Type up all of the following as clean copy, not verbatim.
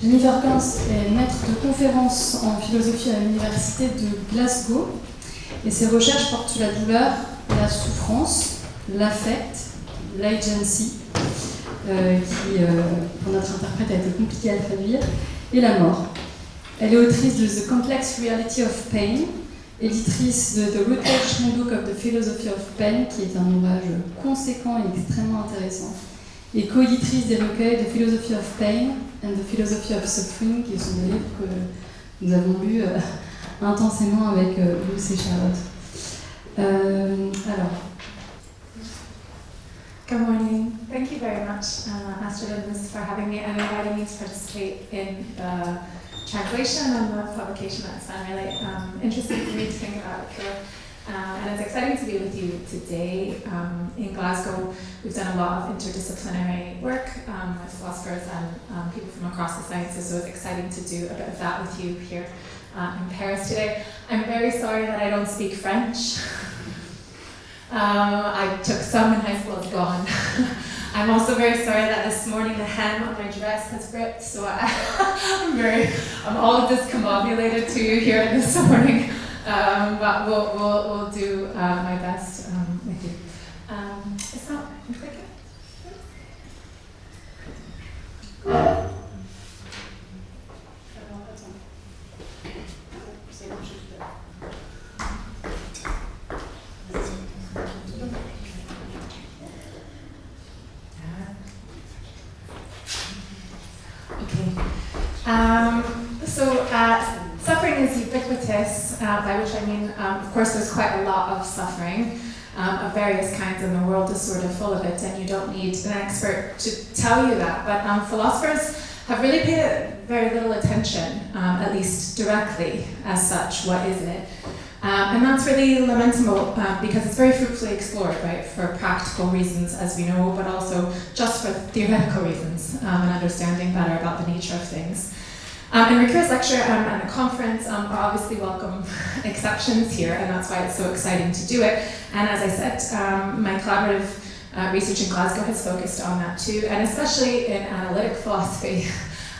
Jennifer Kans est maître de conférences en philosophie à l'université de Glasgow et ses recherches portent sur la douleur, la souffrance, l'affect, l'agency, qui pour notre interprète a été compliqué à traduire, et la mort. Elle est autrice de The Complex Reality of Pain, éditrice de The Routledge Handbook of the Philosophy of Pain, qui est un ouvrage conséquent et extrêmement intéressant, et co-éditrice des recueils The Philosophy of Pain and The Philosophy of Suffering, qui sont des livres que nous avons lus intensément avec Luce et Charlotte. Alors. Good morning. Thank you very much, Astrid and Liz, for having me and inviting me to participate in the translation and the publication. That's been really interesting for me to think about here. And it's exciting to be with you today. In Glasgow, we've done a lot of interdisciplinary work with philosophers and people from across the sciences, so it's exciting to do a bit of that with you here in Paris today. I'm very sorry that I don't speak French. I took some in high school, it's gone. I'm also very sorry that this morning the hem on my dress has ripped, so I'm all discombobulated to you here this morning. But we'll do my best with you. It's not click it. Suffering is ubiquitous, by which I mean, of course, there's quite a lot of suffering of various kinds, and the world is sort of full of it, and you don't need an expert to tell you that. But philosophers have really paid very little attention, at least directly as such. What is it? And that's really lamentable because it's very fruitfully explored, right, for practical reasons, as we know, but also just for theoretical reasons and understanding better about the nature of things. And Ricoeur's lecture and the conference are obviously welcome exceptions here, and that's why it's so exciting to do it. And as I said, my collaborative research in Glasgow has focused on that too, and especially in analytic philosophy.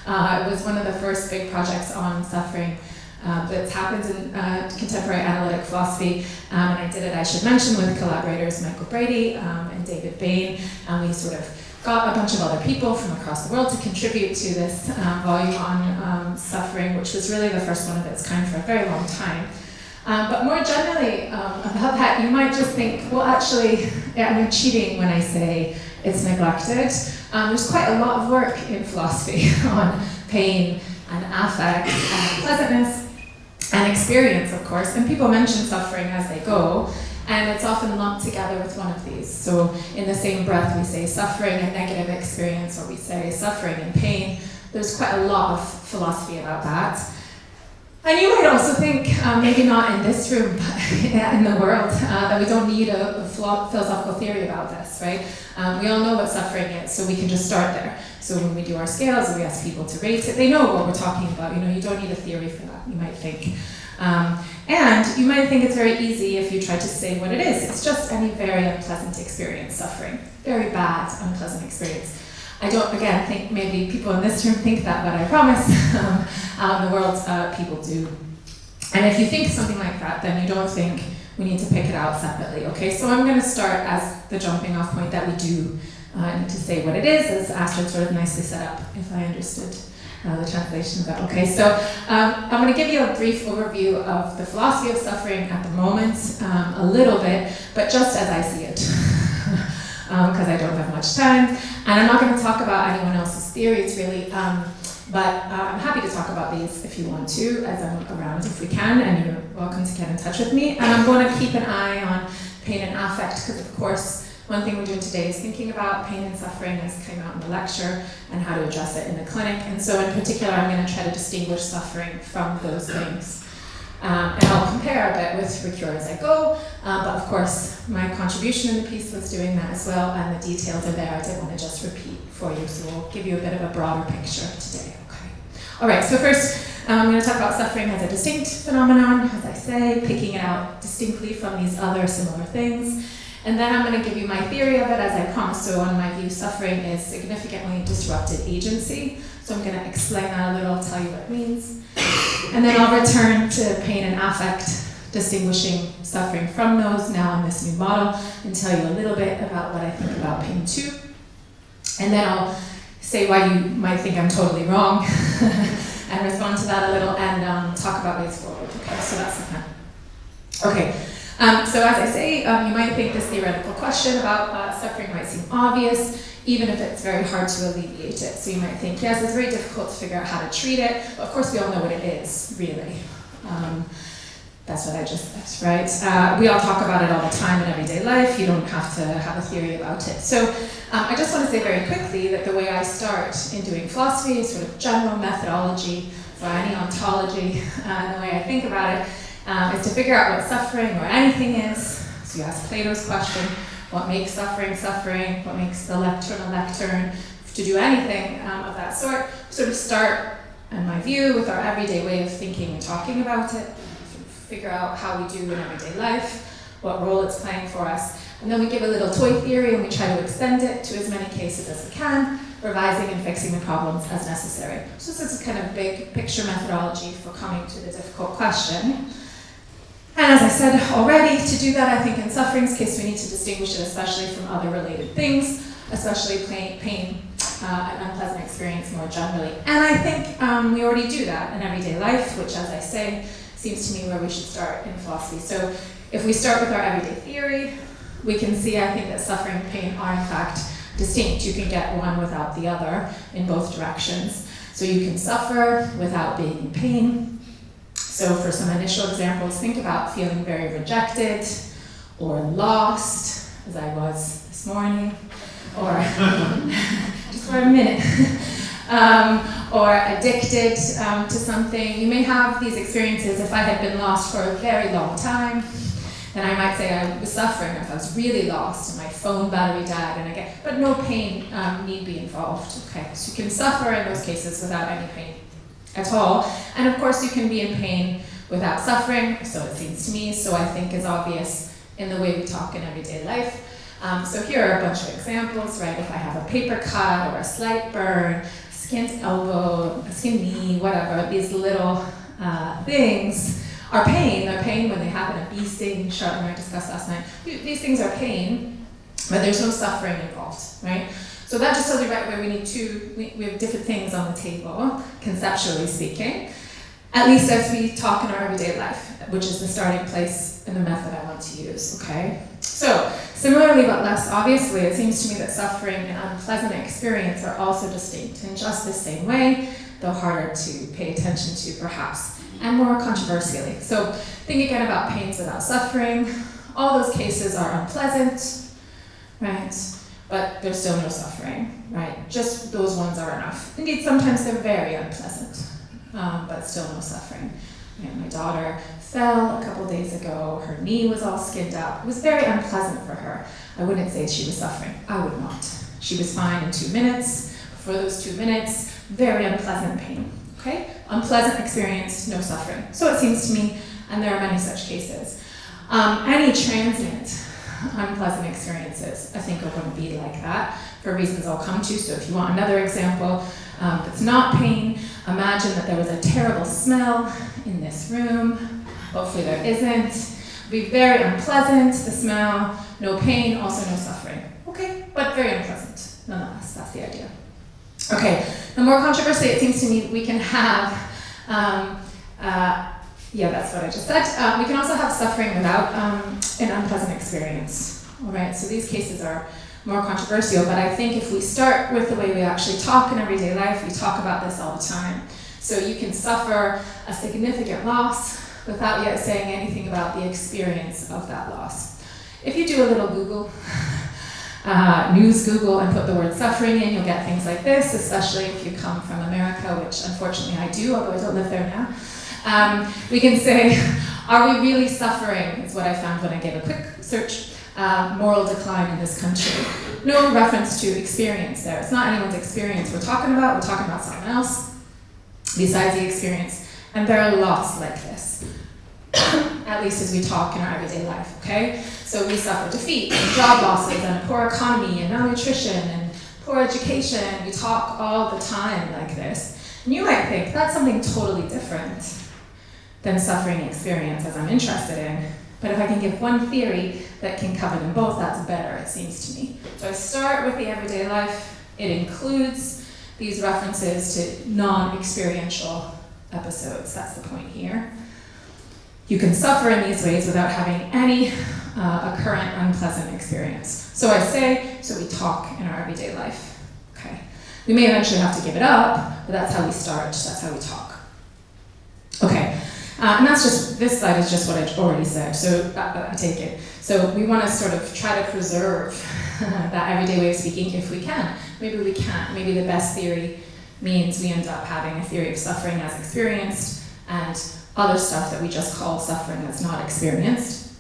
It was one of the first big projects on suffering that's happened in contemporary analytic philosophy, and I did it, I should mention, with collaborators Michael Brady and David Bain, and we sort of got a bunch of other people from across the world to contribute to this volume on suffering, which was really the first one of its kind for a very long time. But more generally about that, you might just think, well, actually, I'm cheating when I say it's neglected. There's quite a lot of work in philosophy on pain and affect and pleasantness and experience, of course, and people mention suffering as they go, and it's often lumped together with one of these. So in the same breath we say suffering and negative experience, or we say suffering and pain. There's quite a lot of philosophy about that. And you might also think, maybe not in this room, but in the world, that we don't need a philosophical theory about this, right? We all know what suffering is, so we can just start there. So when we do our scales, we ask people to rate it, they know what we're talking about. You know, you don't need a theory for that, you might think. And you might think it's very easy if you try to say what it is. It's just any very unpleasant experience, suffering. Very bad, unpleasant experience. I don't, again, think maybe people in this room think that, but I promise out in the world, people do. And if you think something like that, then you don't think we need to pick it out separately, okay? So I'm going to start as the jumping off point that we do need to say what it is, as Astrid sort of nicely set up, if I understood the translation of that. Okay, so I'm going to give you a brief overview of the philosophy of suffering at the moment, a little bit, but just as I see it, because I don't have much time. And I'm not going to talk about anyone else's theories, really, but I'm happy to talk about these if you want to, as I'm around if we can, and you're welcome to get in touch with me. And I'm going to keep an eye on pain and affect, because of course, one thing we're doing today is thinking about pain and suffering, as came out in the lecture, and how to address it in the clinic. And so in particular, I'm going to try to distinguish suffering from those things. And I'll compare a bit with Ricoeur as I go, but of course, my contribution in the piece was doing that as well, and the details are there. I didn't want to just repeat for you, so we'll give you a bit of a broader picture today. Okay. All right, so first, I'm going to talk about suffering as a distinct phenomenon, as I say, picking it out distinctly from these other similar things. And then I'm going to give you my theory of it, as I promised. So on my view, suffering is significantly disrupted agency. So I'm going to explain that a little, tell you what it means. And then I'll return to pain and affect, distinguishing suffering from those now in this new model, and tell you a little bit about what I think about pain too. And then I'll say why you might think I'm totally wrong, and respond to that a little, and talk about ways forward. Okay, so that's the plan. Okay, so as I say, you might think this theoretical question about suffering might seem obvious, even if it's very hard to alleviate it. So you might think, yes, it's very difficult to figure out how to treat it, but of course we all know what it is, really. That's what I just said, right? We all talk about it all the time in everyday life. You don't have to have a theory about it. So I just want to say very quickly that the way I start in doing philosophy is sort of general methodology for any ontology, and the way I think about it is to figure out what suffering or anything is. So you ask Plato's question, what makes suffering suffering? What makes the lectern a lectern? To do anything of that sort, sort of start, in my view, with our everyday way of thinking and talking about it. Figure out how we do in everyday life, what role it's playing for us, and then we give a little toy theory and we try to extend it to as many cases as we can, revising and fixing the problems as necessary. So this is a kind of big picture methodology for coming to the difficult question. And as I said already, to do that, I think in suffering's case, we need to distinguish it especially from other related things, especially pain and unpleasant experience more generally. And I think we already do that in everyday life, which, as I say, seems to me where we should start in philosophy. So if we start with our everyday theory, we can see, I think, that suffering and pain are in fact distinct. You can get one without the other in both directions. So you can suffer without being in pain. So for some initial examples, think about feeling very rejected or lost, as I was this morning, or just for a minute. Or addicted to something. You may have these experiences. If I had been lost for a very long time, then I might say I was suffering. If I was really lost and my phone battery died, but no pain need be involved. Okay, so you can suffer in those cases without any pain at all. And of course you can be in pain without suffering, so it seems to me, so I think is obvious in the way we talk in everyday life. So here are a bunch of examples, right? If I have a paper cut or a slight burn, skinned elbow, a skinned knee, whatever, these little things are pain. They're pain when they happen. A bee sting, Charlotte and I discussed last night. These things are pain, but there's no suffering involved, right? So that just tells you right where we need we have different things on the table, conceptually speaking, at least as we talk in our everyday life, which is the starting place in the method I want to use, okay? So, similarly but less obviously, it seems to me that suffering and unpleasant experience are also distinct in just the same way, though harder to pay attention to perhaps, and more controversially. So, think again about pains without suffering. All those cases are unpleasant, right? But there's still no suffering, right? Just those ones are enough. Indeed, sometimes they're very unpleasant, but still no suffering. My daughter fell a couple days ago. Her knee was all skinned up. It was very unpleasant for her. I wouldn't say she was suffering. I would not. She was fine in 2 minutes. For those 2 minutes, very unpleasant pain. Okay? Unpleasant experience, no suffering. So it seems to me, and there are many such cases. Any transient unpleasant experiences, I think, are going to be like that for reasons I'll come to. So if you want another example that's not pain, imagine that there was a terrible smell in this room. Hopefully there isn't. It'll be very unpleasant, the smell, no pain, also no suffering. Okay, but very unpleasant nonetheless. That's the idea. Okay, the more controversy it seems to me we can have, yeah, that's what I just said. We can also have suffering without an unpleasant experience. All right, so these cases are more controversial, but I think if we start with the way we actually talk in everyday life, we talk about this all the time. So you can suffer a significant loss without yet saying anything about the experience of that loss. If you do a little Google, news Google, and put the word suffering in, you'll get things like this, especially if you come from America, which unfortunately I do, although I don't live there now. We can say, are we really suffering, is what I found when I gave a quick search. Moral decline in this country. No reference to experience there. It's not anyone's experience we're talking about something else besides the experience. And there are lots like this. at least as we talk in our everyday life, okay? So we suffer defeat and job losses and a poor economy and malnutrition and poor education. We talk all the time like this. And you might think that's something totally different than suffering experience, as I'm interested in. But if I can give one theory that can cover them both, that's better, it seems to me. So I start with the everyday life. It includes these references to non-experiential episodes. That's the point here. You can suffer in these ways without having any current unpleasant experience. So I say, so we talk in our everyday life. Okay. We may eventually have to give it up, but that's how we start, that's how we talk. Okay. And that's just, this slide is just what I already said, so I take it. So we want to sort of try to preserve that everyday way of speaking if we can. Maybe we can't. Maybe the best theory means we end up having a theory of suffering as experienced and other stuff that we just call suffering as not experienced.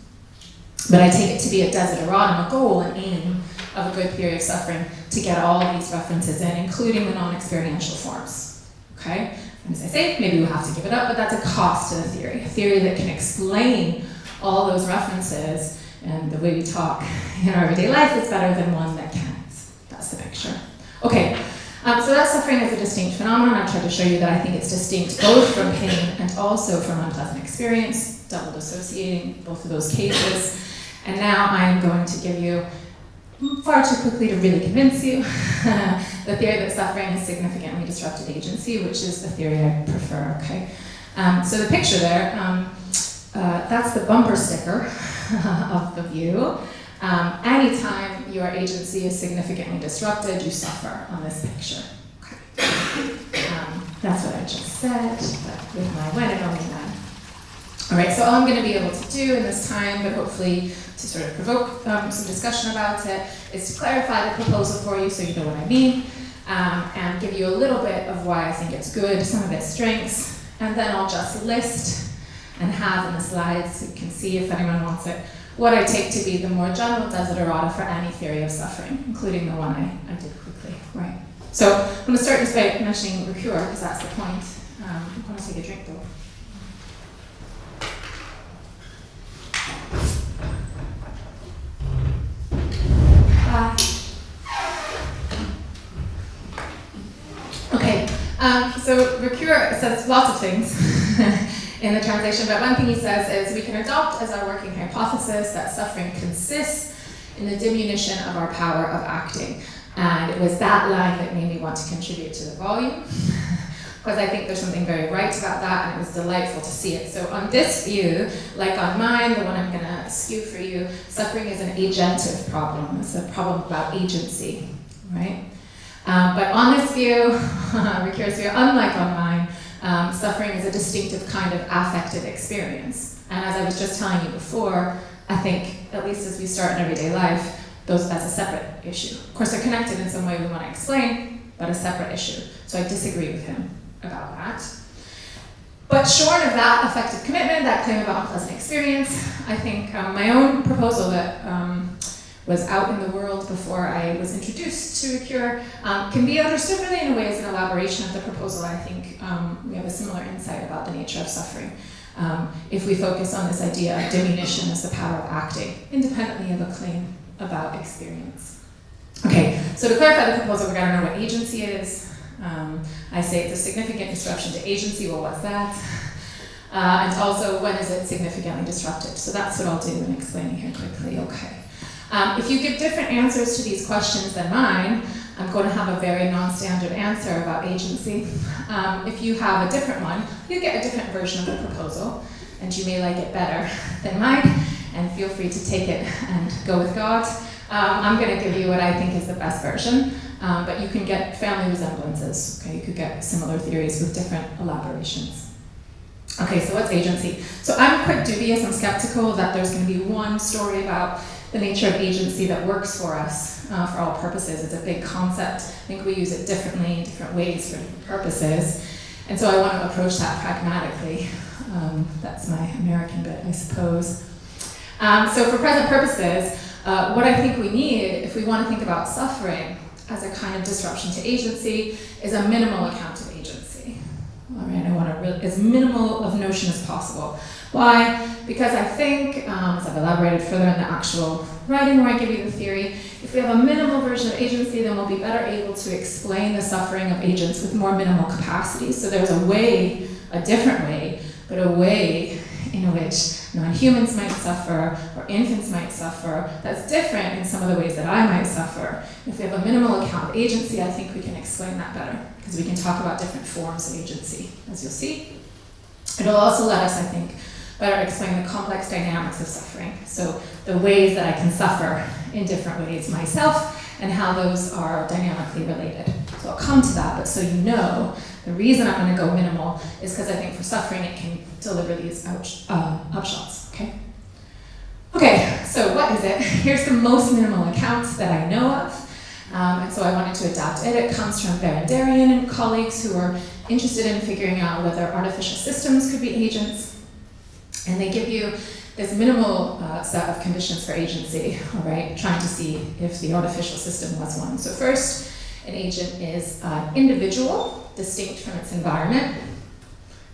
But I take it to be a desideratum, a goal, an aim of a good theory of suffering to get all of these references in, including the non-experiential forms. Okay? And as I say, maybe we'll have to give it up, but that's a cost to the theory. A theory that can explain all those references and the way we talk in our everyday life is better than one that can't. That's the picture. Okay, so that suffering is a distinct phenomenon. I've tried to show you that I think it's distinct both from pain and also from unpleasant experience, double dissociating both of those cases. And now I'm going to give you, far too quickly to really convince you, the theory that suffering is significantly disrupted agency, which is the theory I prefer, okay? So the picture there, that's the bumper sticker of the view. Anytime your agency is significantly disrupted, you suffer on this picture. Okay. That's what I just said, but with my when and only then. All right, so all I'm going to be able to do in this time, but hopefully to sort of provoke some discussion about it, is to clarify the proposal for you so you know what I mean, and give you a little bit of why I think it's good, some of its strengths, and then I'll just list and have in the slides, so you can see if anyone wants it, what I take to be the more general desiderata for any theory of suffering, including the one I did quickly, right? So I'm going to start just by mentioning Ricoeur, because that's the point. I'm going to take a drink though. Okay, so Ricoeur says lots of things in the translation, but one thing he says is we can adopt as our working hypothesis that suffering consists in the diminution of our power of acting. And it was that line that made me want to contribute to the volume, because I think there's something very right about that, and it was delightful to see it. So on this view, like on mine, the one I'm going to skew for you, suffering is an agentive problem. It's a problem about agency, right? But on this view, Ricoeur's view, unlike on mine, suffering is a distinctive kind of affective experience. And as I was just telling you before, I think, at least as we start in everyday life, that's a separate issue. Of course, they're connected in some way we want to explain, but a separate issue. So I disagree with him about that. But short of that affective commitment, that claim about unpleasant experience, I think my own proposal that was out in the world before I was introduced to Ricoeur can be understood really in a way as an elaboration of the proposal. I think we have a similar insight about the nature of suffering. If we focus on this idea of diminution as the power of acting, independently of a claim about experience. Okay, so to clarify the proposal, we've got to know what agency is. I say it's a significant disruption to agency. Well, what's that? And also, when is it significantly disrupted? So that's what I'll do in explaining here quickly. Okay. If you give different answers to these questions than mine, I'm going to have a very non-standard answer about agency. If you have a different one, you get a different version of the proposal, and you may like it better than mine, and feel free to take it and go with God. I'm going to give you what I think is the best version, but you can get family resemblances. Okay, you could get similar theories with different elaborations. Okay, so what's agency? So I'm quite dubious, I'm skeptical that there's going to be one story about the nature of agency that works for us for all purposes. It's a big concept. I think we use it differently in different ways for different purposes. And so I want to approach that pragmatically. That's my American bit, I suppose. So for present purposes, what I think we need, if we want to think about suffering as a kind of disruption to agency, is a minimal account of agency. All right, I want to as minimal of notion as possible. Why? Because I think, as I've elaborated further in the actual writing where I give you the theory, if we have a minimal version of agency, then we'll be better able to explain the suffering of agents with more minimal capacity. So there's a way, a different way, but a way in which non-humans might suffer or infants might suffer that's different in some of the ways that I might suffer. If we have a minimal account of agency, I think we can explain that better because we can talk about different forms of agency, as you'll see. It'll also let us, I think, better explain the complex dynamics of suffering. So the ways that I can suffer in different ways myself and how those are dynamically related. So I'll come to that, but so you know, the reason I'm going to go minimal is because I think for suffering it can deliver these upshots, okay? Okay, so what is it? Here's the most minimal account that I know of, and so I wanted to adapt it. It comes from Berendarian and colleagues who are interested in figuring out whether artificial systems could be agents, and they give you this minimal set of conditions for agency, all right, trying to see if the artificial system was one. So first, an agent is an individual, distinct from its environment.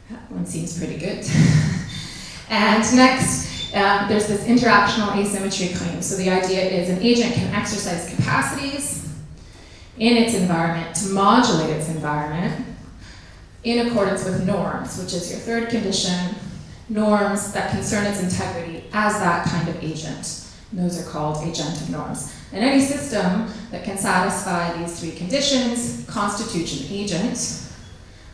That one seems pretty good. And next, there's this interactional asymmetry claim. So the idea is an agent can exercise capacities in its environment to modulate its environment in accordance with norms, which is your third condition, norms that concern its integrity as that kind of agent. And those are called agentive norms. And any system that can satisfy these three conditions constitutes an agent,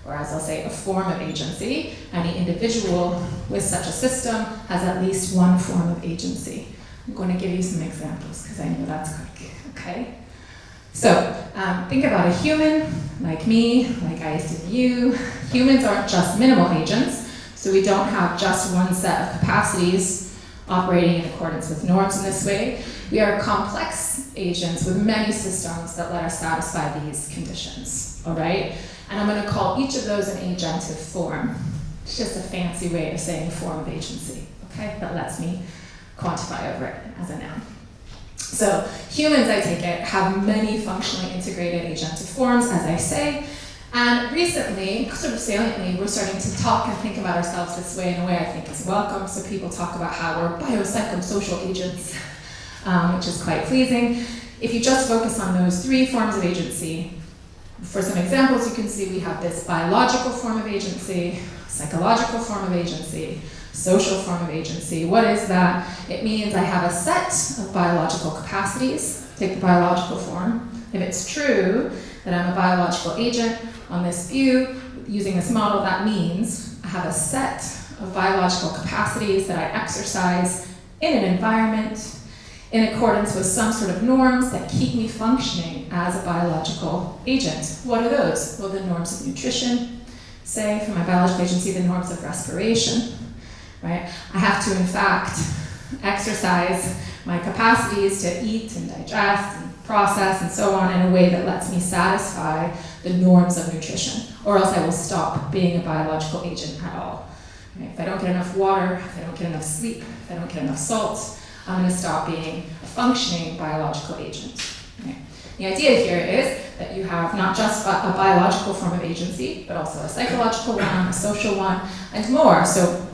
or as I'll say, a form of agency. Any individual with such a system has at least one form of agency. I'm going to give you some examples because I know that's quick, okay? So think about a human, like me, like I assume you. Humans aren't just minimal agents, so we don't have just one set of capacities operating in accordance with norms in this way. We are complex agents with many systems that let us satisfy these conditions, all right? And I'm going to call each of those an agentive form. It's just a fancy way of saying form of agency, okay? That lets me quantify over it as a noun. So humans, I take it, have many functionally integrated agentive forms, as I say. And recently, sort of saliently, we're starting to talk and think about ourselves this way in a way I think is welcome. So people talk about how we're biopsychosocial agents, which is quite pleasing. If you just focus on those three forms of agency, for some examples, you can see we have this biological form of agency, psychological form of agency, social form of agency. What is that? It means I have a set of biological capacities. Take the biological form. If it's true that I'm a biological agent on this view, using this model, that means I have a set of biological capacities that I exercise in an environment in accordance with some sort of norms that keep me functioning as a biological agent. What are those? Well, the norms of nutrition, say, for my biological agency, the norms of respiration, right? I have to, in fact, exercise my capacities to eat and digest and process and so on in a way that lets me satisfy the norms of nutrition, or else I will stop being a biological agent at all. Right? If I don't get enough water, if I don't get enough sleep, if I don't get enough salt, I'm going to stop being a functioning biological agent. Right? The idea here is that you have not just a biological form of agency, but also a psychological one, a social one, and more. So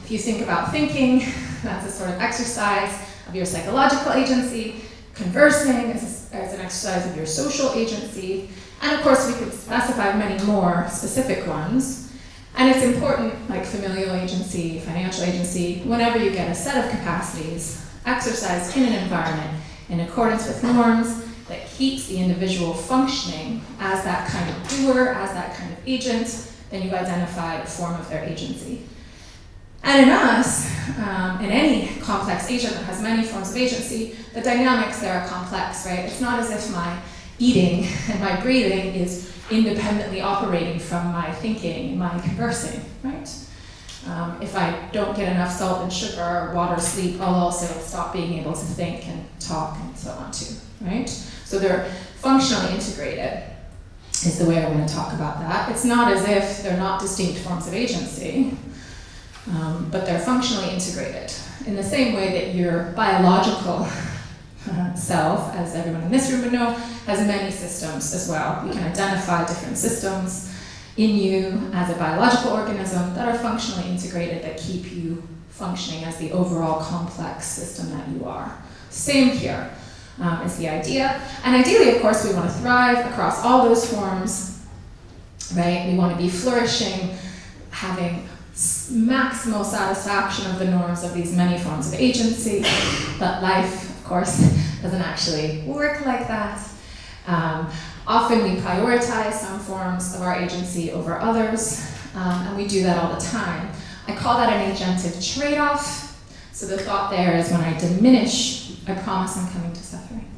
if you think about thinking, that's a sort of exercise of your psychological agency. Conversing is an exercise of your social agency. And of course, we could specify many more specific ones. And it's important, like familial agency, financial agency, whenever you get a set of capacities exercised in an environment in accordance with norms that keeps the individual functioning as that kind of doer, as that kind of agent, then you've identified a form of their agency. And in us, in any complex agent that has many forms of agency, the dynamics there are complex, right? It's not as if my eating and my breathing is independently operating from my thinking and my conversing, right? If I don't get enough salt and sugar, water, sleep, I'll also stop being able to think and talk and so on too, right? So they're functionally integrated is the way I want to talk about that. It's not as if they're not distinct forms of agency, but they're functionally integrated in the same way that your biological self, as everyone in this room would know, has many systems as well. We can identify different systems in you as a biological organism that are functionally integrated, that keep you functioning as the overall complex system that you are. Same here is the idea. And ideally, of course, we want to thrive across all those forms, right? We want to be flourishing, having maximal satisfaction of the norms of these many forms of agency, but life, of course, doesn't actually work like that. Often we prioritize some forms of our agency over others, and we do that all the time. I call that an agentive trade-off. So the thought there is when I diminish, I promise I'm coming to suffering.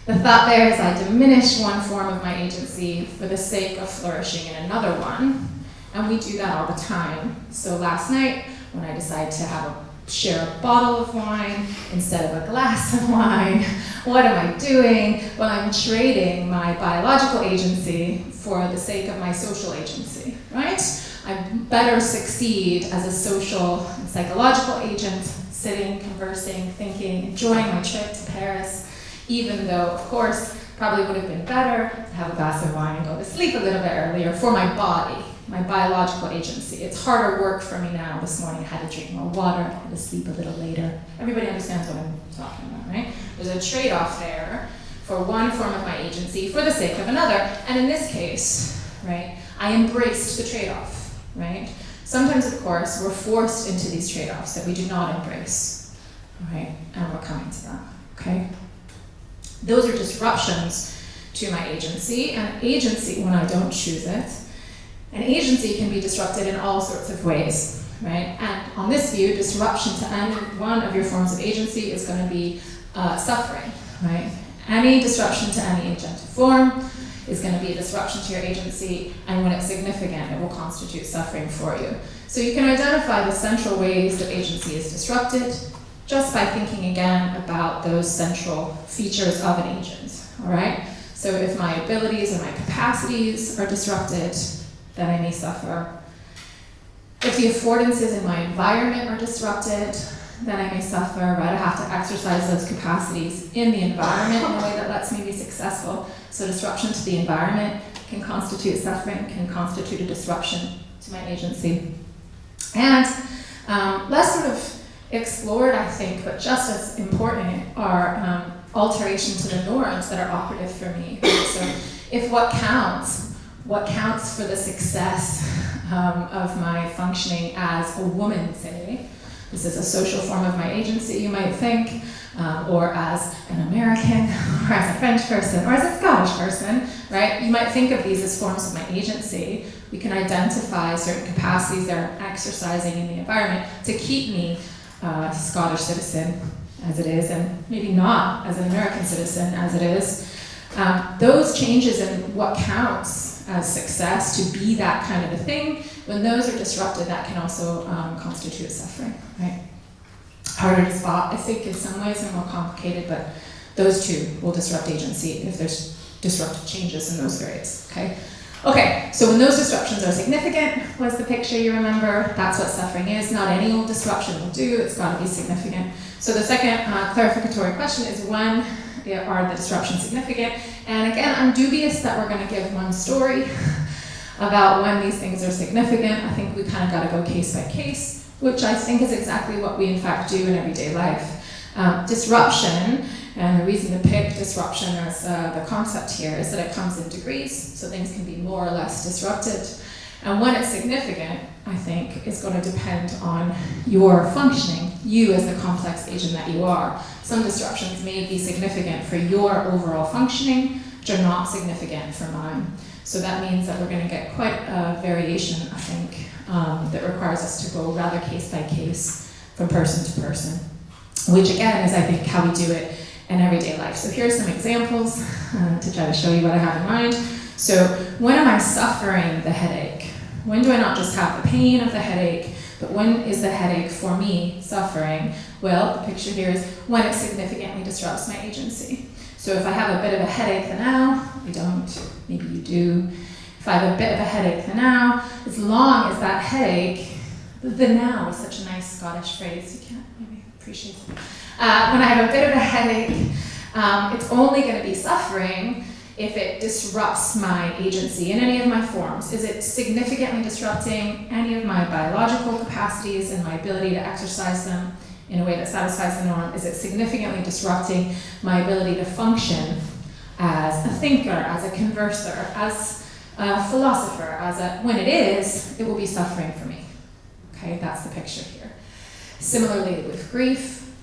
The thought there is I diminish one form of my agency for the sake of flourishing in another one, and we do that all the time. So last night, when I decided to share a bottle of wine instead of a glass of wine, what am I doing? Well, I'm trading my biological agency for the sake of my social agency, right? I better succeed as a social and psychological agent, sitting, conversing, thinking, enjoying my trip to Paris, even though, of course, probably would have been better to have a glass of wine and go to sleep a little bit earlier for my body, my biological agency. It's harder work for me now. This morning I had to drink more water, I had to sleep a little later. Everybody understands what I'm talking about, right? There's a trade-off there for one form of my agency for the sake of another. And in this case, right, I embraced the trade-off, right? Sometimes, of course, we're forced into these trade-offs that we do not embrace, right? And we're coming to that, okay? Those are disruptions to my agency, and agency, when I don't choose it, an agency can be disrupted in all sorts of ways, right? And on this view, disruption to any one of your forms of agency is going to be suffering, right? Any disruption to any agentive form is going to be a disruption to your agency, and when it's significant, it will constitute suffering for you. So you can identify the central ways that agency is disrupted just by thinking again about those central features of an agent, all right? So if my abilities and my capacities are disrupted, then I may suffer. If the affordances in my environment are disrupted, then I may suffer, right? I have to exercise those capacities in the environment in a way that lets me be successful. So disruption to the environment can constitute suffering, can constitute a disruption to my agency. And less sort of explored, I think, but just as important are alteration to the norms that are operative for me. So if what counts for the success of my functioning as a woman, say, this is a social form of my agency, you might think, or as an American, or as a French person, or as a Scottish person, right? You might think of these as forms of my agency. We can identify certain capacities that are exercising in the environment to keep me a Scottish citizen, as it is, and maybe not as an American citizen, as it is. Those changes in what counts as success to be that kind of a thing, when those are disrupted, that can also constitute suffering, right? Harder to spot, I think, in some ways, and more complicated, but those two will disrupt agency if there's disruptive changes in those areas, okay? Okay, so when those disruptions are significant, was the picture you remember? That's what suffering is. Not any old disruption will do, it's got to be significant. So the second clarificatory question is, when are the disruptions significant? And again, I'm dubious that we're going to give one story about when these things are significant. I think we kind of got to go case by case, which I think is exactly what we in fact do in everyday life. Disruption, and the reason to pick disruption as the concept here is that it comes in degrees, so things can be more or less disrupted. And when it's significant, I think, is going to depend on your functioning, you as the complex agent that you are. Some disruptions may be significant for your overall functioning, which are not significant for mine. So that means that we're going to get quite a variation, I think, that requires us to go rather case by case from person to person, which again is, I think, how we do it in everyday life. So here are some examples to try to show you what I have in mind. So when am I suffering the headache? When do I not just have the pain of the headache, but when is the headache for me suffering? Well, the picture here is when it significantly disrupts my agency. So if I have a bit of a headache the now, I don't, maybe you do. If I have a bit of a headache the now, as long as that headache, the now is such a nice Scottish phrase, you can't maybe appreciate it. When I have a bit of a headache, it's only going to be suffering if it disrupts my agency in any of my forms. Is it significantly disrupting any of my biological capacities and my ability to exercise them in a way that satisfies the norm? Is it significantly disrupting my ability to function as a thinker, as a converser, as a philosopher, when it is, it will be suffering for me. Okay, that's the picture here. Similarly with grief,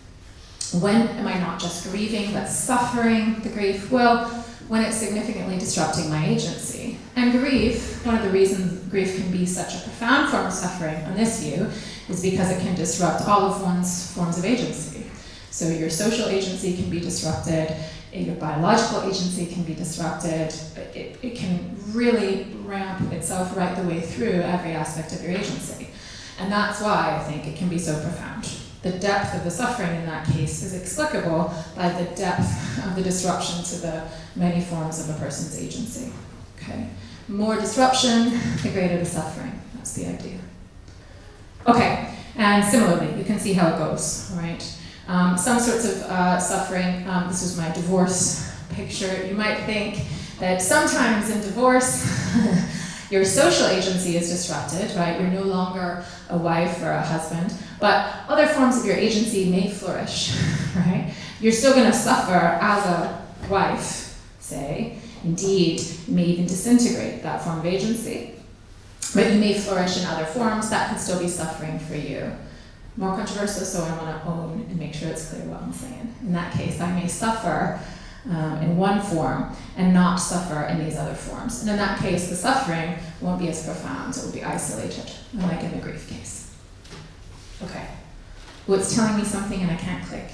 when am I not just grieving, but suffering the grief? Well, when it's significantly disrupting my agency. And grief, one of the reasons grief can be such a profound form of suffering on this view, is because it can disrupt all of one's forms of agency. So your social agency can be disrupted, your biological agency can be disrupted, it can really ramp itself right the way through every aspect of your agency. And that's why I think it can be so profound. The depth of the suffering in that case is explicable by the depth of the disruption to the many forms of a person's agency. Okay? More disruption, the greater the suffering. That's the idea. Okay, and similarly, you can see how it goes, all right? Some sorts of suffering, this was my divorce picture. You might think that sometimes in divorce, your social agency is disrupted, right? You're no longer a wife or a husband, but other forms of your agency may flourish, right? You're still going to suffer as a wife, say. Indeed, you may even disintegrate that form of agency, but you may flourish in other forms that can still be suffering for you. More controversial, so I want to own and make sure it's clear what I'm saying. In that case, I may suffer in one form and not suffer in these other forms. And in that case, the suffering won't be as profound, it will be isolated, like in the grief case. Okay. Well, it's telling me something and I can't click.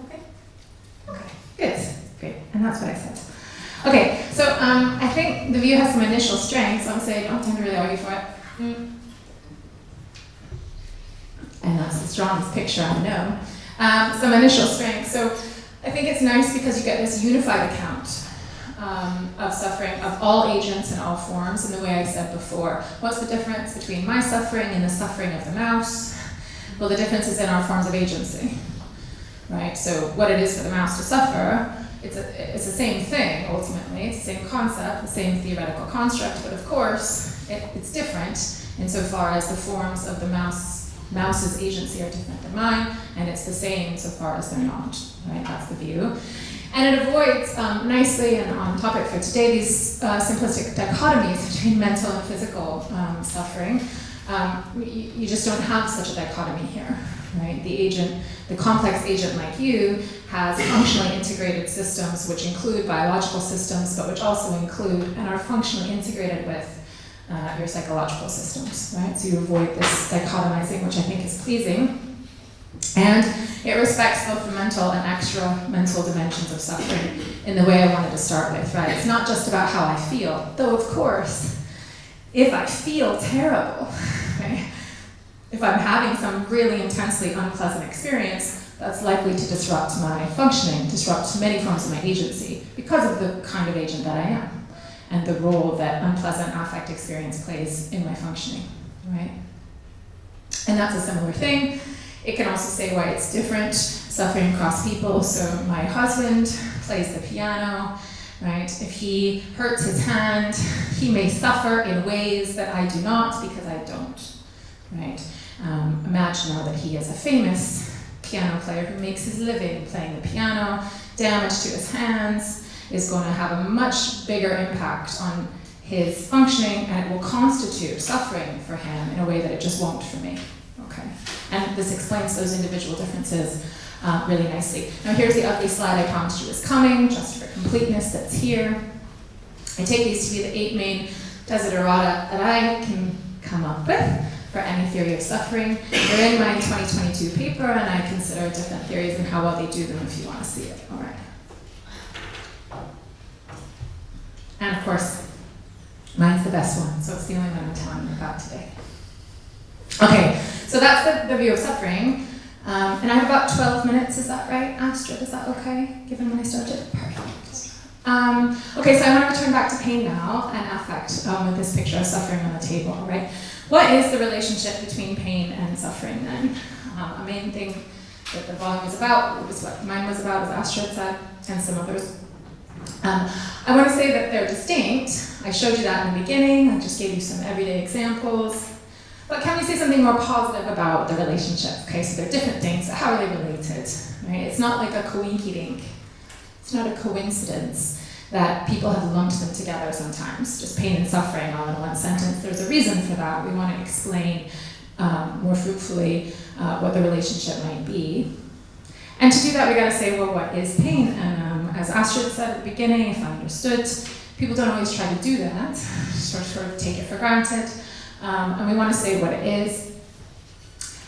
Okay? Okay, good. Great. And that's what I said. Okay, so I think the view has some initial strengths, so I'm saying I don't tend to really argue for it. And that's the strongest picture I know. Some initial strengths. So I think it's nice because you get this unified account of suffering of all agents and all forms in the way I said before. What's the difference between my suffering and the suffering of the mouse? Well, the difference is in our forms of agency, right? So what it is for the mouse to suffer, it's the same thing, ultimately. It's the same concept, the same theoretical construct, but of course, it's different insofar as the forms of the mouse's agency are different than mine, and it's the same insofar as they're not, right? That's the view. And it avoids, nicely, and on topic for today, these simplistic dichotomies between mental and physical suffering. You just don't have such a dichotomy here, right? The complex agent like you has functionally integrated systems which include biological systems, but which also include and are functionally integrated with your psychological systems, right? So you avoid this dichotomizing, which I think is pleasing. And it respects both the mental and extra-mental dimensions of suffering in the way I wanted to start with, right? It's not just about how I feel, though of course, if I feel terrible, right? If I'm having some really intensely unpleasant experience, that's likely to disrupt my functioning, disrupt many forms of my agency, because of the kind of agent that I am, and the role that unpleasant affect experience plays in my functioning, right? And that's a similar thing. It can also say why it's different, suffering across people. So my husband plays the piano, right? If he hurts his hand, he may suffer in ways that I do not because I don't, right? Imagine now that he is a famous piano player who makes his living playing the piano. Damage to his hands is going to have a much bigger impact on his functioning, and it will constitute suffering for him in a way that it just won't for me. Okay, and this explains those individual differences really nicely. Now here's the ugly slide I promised you was coming, just for completeness, that's here. I take these to be the 8 main desiderata that I can come up with for any theory of suffering. They're in my 2022 paper, and I consider different theories and how well they do them if you want to see it. All right. And of course, mine's the best one, so it's the only one I'm telling you about today. Okay, so that's the view of suffering. And I have about 12 minutes, is that right, Astrid? Is that okay, given when I started? Perfect. Okay, so I want to return back to pain now and affect with this picture of suffering on the table, right? What is the relationship between pain and suffering then? A main thing that the volume was about. It was what mine was about, as Astrid said, and some others. I want to say that they're distinct. I showed you that in the beginning. I just gave you some everyday examples. But can we say something more positive about the relationship? Okay, so they're different things, but how are they related? Right? It's not like a coinky-dink. It's not a coincidence that people have lumped them together sometimes, just pain and suffering all in one sentence. There's a reason for that. We want to explain more fruitfully what the relationship might be. And to do that, we got to say, well, what is pain? And as Astrid said at the beginning, if I understood, people don't always try to do that, sort of take it for granted. And we want to say what it is.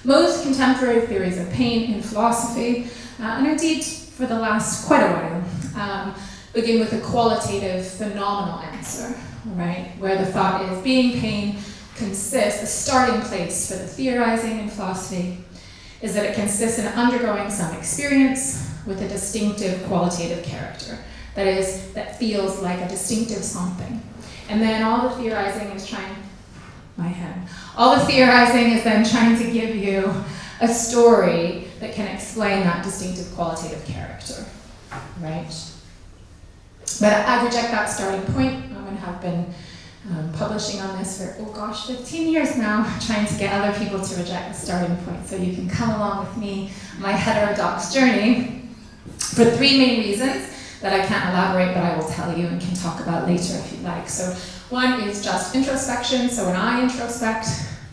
Most contemporary theories of pain in philosophy, and indeed for the last quite a while, begin with a qualitative phenomenal answer, right? Where the thought is being pain consists, the starting place for the theorizing in philosophy is that it consists in undergoing some experience with a distinctive qualitative character. That is, that feels like a distinctive something. And then all the theorizing is all the theorizing is then trying to give you a story that can explain that distinctive qualitative character, right? But I reject that starting point. I have been publishing on this for, 15 years now, trying to get other people to reject the starting point. So you can come along with me, my heterodox journey, for 3 main reasons that I can't elaborate, but I will tell you and can talk about later if you'd like. So one is just introspection. So when I introspect,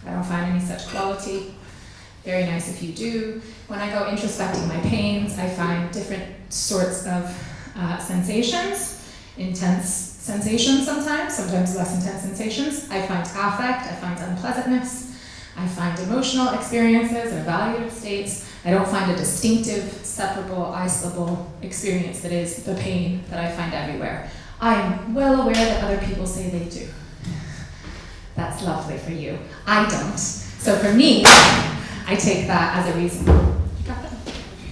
I don't find any such quality. Very nice if you do. When I go introspecting my pains, I find different sorts of sensations, intense sensations sometimes less intense sensations. I find affect, I find unpleasantness, I find emotional experiences and evaluative states. I don't find a distinctive, separable, isolable experience that is the pain that I find everywhere. I'm well aware that other people say they do. That's lovely for you. I don't. So for me, I take that as a reason. You got that?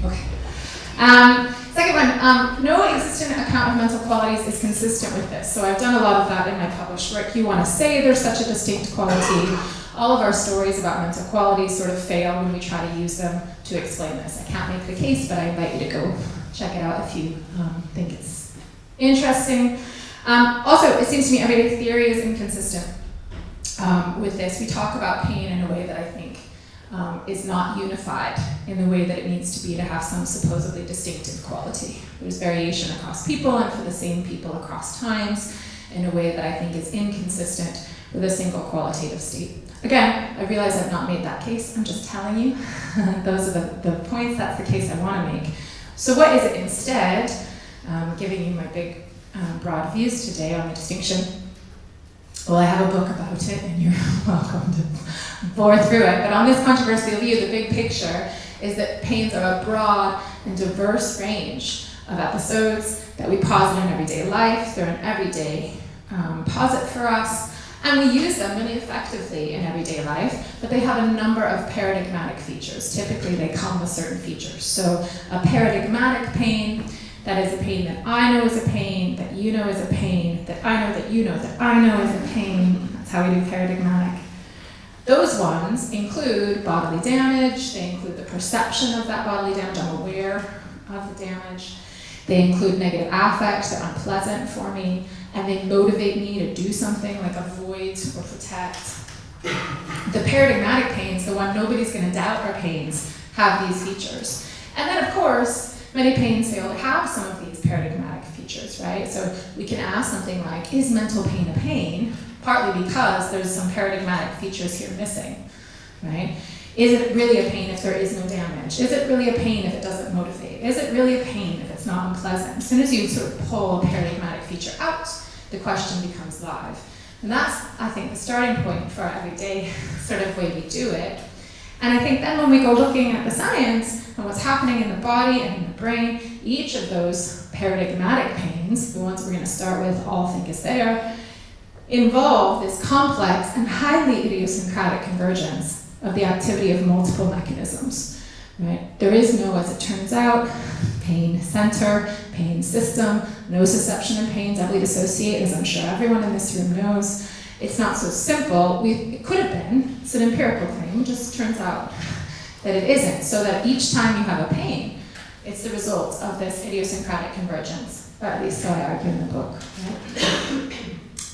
Okay. Second one, no existent account of mental qualities is consistent with this. So I've done a lot of that in my published work. You want to say there's such a distinct quality. All of our stories about mental qualities sort of fail when we try to use them to explain this. I can't make the case, but I invite you to go check it out if you think it's interesting. Also, it seems to me everyday theory is inconsistent with this. We talk about pain in a way that I think is not unified in the way that it needs to be to have some supposedly distinctive quality. There's variation across people and for the same people across times in a way that I think is inconsistent with a single qualitative state. Again, I realize I've not made that case. I'm just telling you. Those are the points. That's the case I want to make. So what is it instead? Giving you my big, broad views today on the distinction. Well, I have a book about it, and you're welcome to bore through it. But on this controversial view, the big picture is that pains are a broad and diverse range of episodes that we posit in everyday life. They're an everyday posit for us, and we use them really effectively in everyday life, but they have a number of paradigmatic features. Typically, they come with certain features. So a paradigmatic pain, that is a pain that I know is a pain, that you know is a pain, that I know that you know that I know is a pain. That's how we do paradigmatic. Those ones include bodily damage. They include the perception of that bodily damage. I'm aware of the damage. They include negative affect. They're unpleasant for me, and they motivate me to do something like avoid or protect. The paradigmatic pains, the one nobody's going to doubt are pains, have these features. And then, of course, many pains fail to have some of these paradigmatic features, right? So we can ask something like, is mental pain a pain? Partly because there's some paradigmatic features here missing, right? Is it really a pain if there is no damage? Is it really a pain if it doesn't motivate? Is it really a pain if it's not unpleasant? As soon as you sort of pull a paradigmatic feature out, the question becomes live. And that's, I think, the starting point for our everyday sort of way we do it. And I think then when we go looking at the science and what's happening in the body and in the brain, each of those paradigmatic pains, the ones we're going to start with, all think is there, involve this complex and highly idiosyncratic convergence of the activity of multiple mechanisms. Right? There is no, as it turns out, pain center, pain system, nociception and pain doubly dissociate, as I'm sure everyone in this room knows. It's not so simple. It could have been. It's an empirical claim. It just turns out that it isn't, so that each time you have a pain, it's the result of this idiosyncratic convergence, or at least so I argue in the book. Right?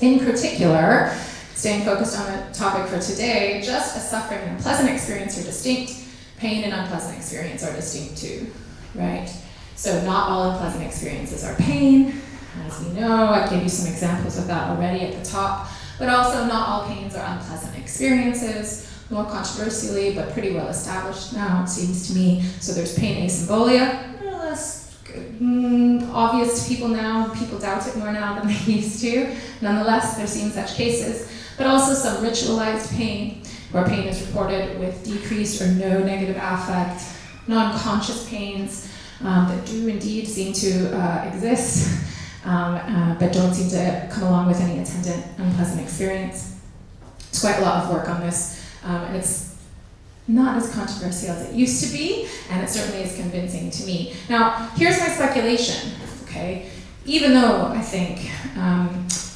In particular, staying focused on the topic for today, just as suffering and unpleasant experience are distinct, pain and unpleasant experience are distinct too, right? So not all unpleasant experiences are pain, as we know. I gave you some examples of that already at the top, but also not all pains are unpleasant experiences, more controversially, but pretty well established now, it seems to me. So there's pain asymbolia, less obvious to people now. People doubt it more now than they used to. Nonetheless, they're seeing such cases, but also some ritualized pain, where pain is reported with decreased or no negative affect, non-conscious pains that do indeed seem to exist, but don't seem to come along with any attendant unpleasant experience. It's quite a lot of work on this, and it's not as controversial as it used to be, and it certainly is convincing to me. Now, here's my speculation, okay? Even though I think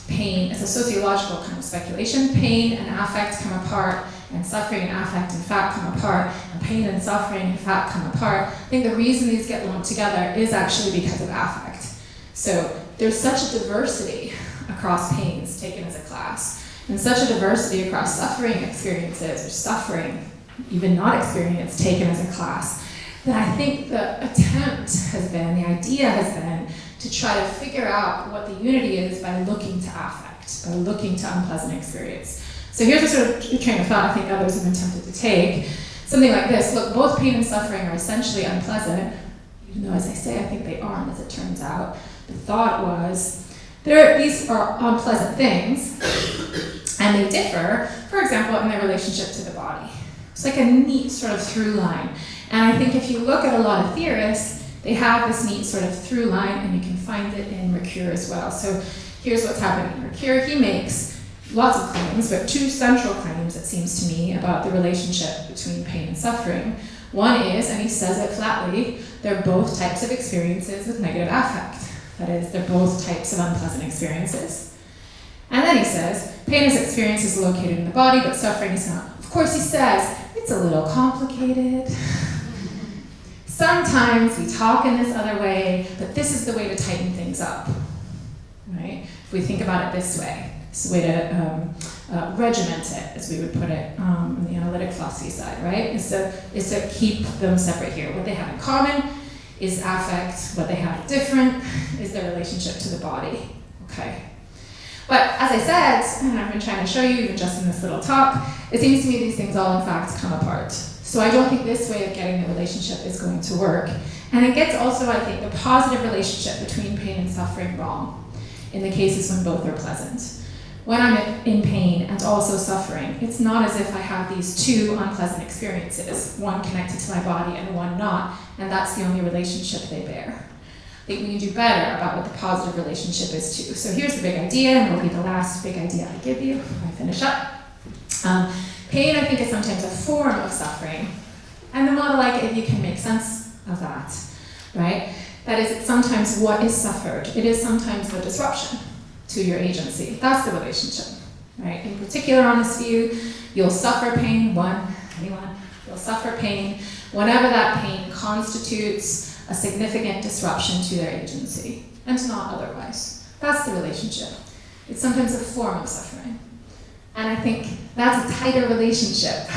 pain is a sociological kind of speculation, pain and affect come apart, and suffering and affect in fact come apart, and pain and suffering in fact come apart, I think the reason these get lumped together is actually because of affect. So there's such a diversity across pains taken as a class, and such a diversity across suffering experiences, or suffering, even not experienced, taken as a class, that I think the attempt has been, the idea has been, to try to figure out what the unity is by looking to affect, by looking to unpleasant experience. So here's a sort of train of thought I think others have been tempted to take. Something like this: look, both pain and suffering are essentially unpleasant, even though, as I say, I think they aren't, as it turns out. The thought was, these are unpleasant things, and they differ, for example, in their relationship to the body. It's like a neat sort of through line. And I think if you look at a lot of theorists, they have this neat sort of through line, and you can find it in Mercure as well. So here's what's happening in Mercure. He makes lots of claims, but two central claims, it seems to me, about the relationship between pain and suffering. One is, and he says it flatly, they're both types of experiences with negative affect. That is, they're both types of unpleasant experiences. And then he says, pain is experiences located in the body, but suffering is not. Of course, he says, it's a little complicated. Sometimes we talk in this other way, but this is the way to tighten things up, right? If we think about it this way, it's a way to regiment it, as we would put it on the analytic philosophy side, right? Is to keep them separate here. What they have in common is affect. What they have different is their relationship to the body, okay? But as I said, and I've been trying to show you even just in this little talk, it seems to me these things all in fact come apart. So I don't think this way of getting the relationship is going to work. And it gets also, I think, the positive relationship between pain and suffering wrong in the cases when both are pleasant. When I'm in pain and also suffering, it's not as if I have these two unpleasant experiences, one connected to my body and one not, and that's the only relationship they bear. I think we need to do better about what the positive relationship is too. So here's the big idea, and it'll be the last big idea I give you when I finish up. Pain, I think, is sometimes a form of suffering, and the model I give you can make sense of that, right? That is, it's sometimes what is suffered. It is sometimes the disruption to your agency. That's the relationship, right? In particular, on this view, you'll suffer pain, you'll suffer pain whenever that pain constitutes a significant disruption to their agency, and not otherwise. That's the relationship. It's sometimes a form of suffering. And I think that's a tighter relationship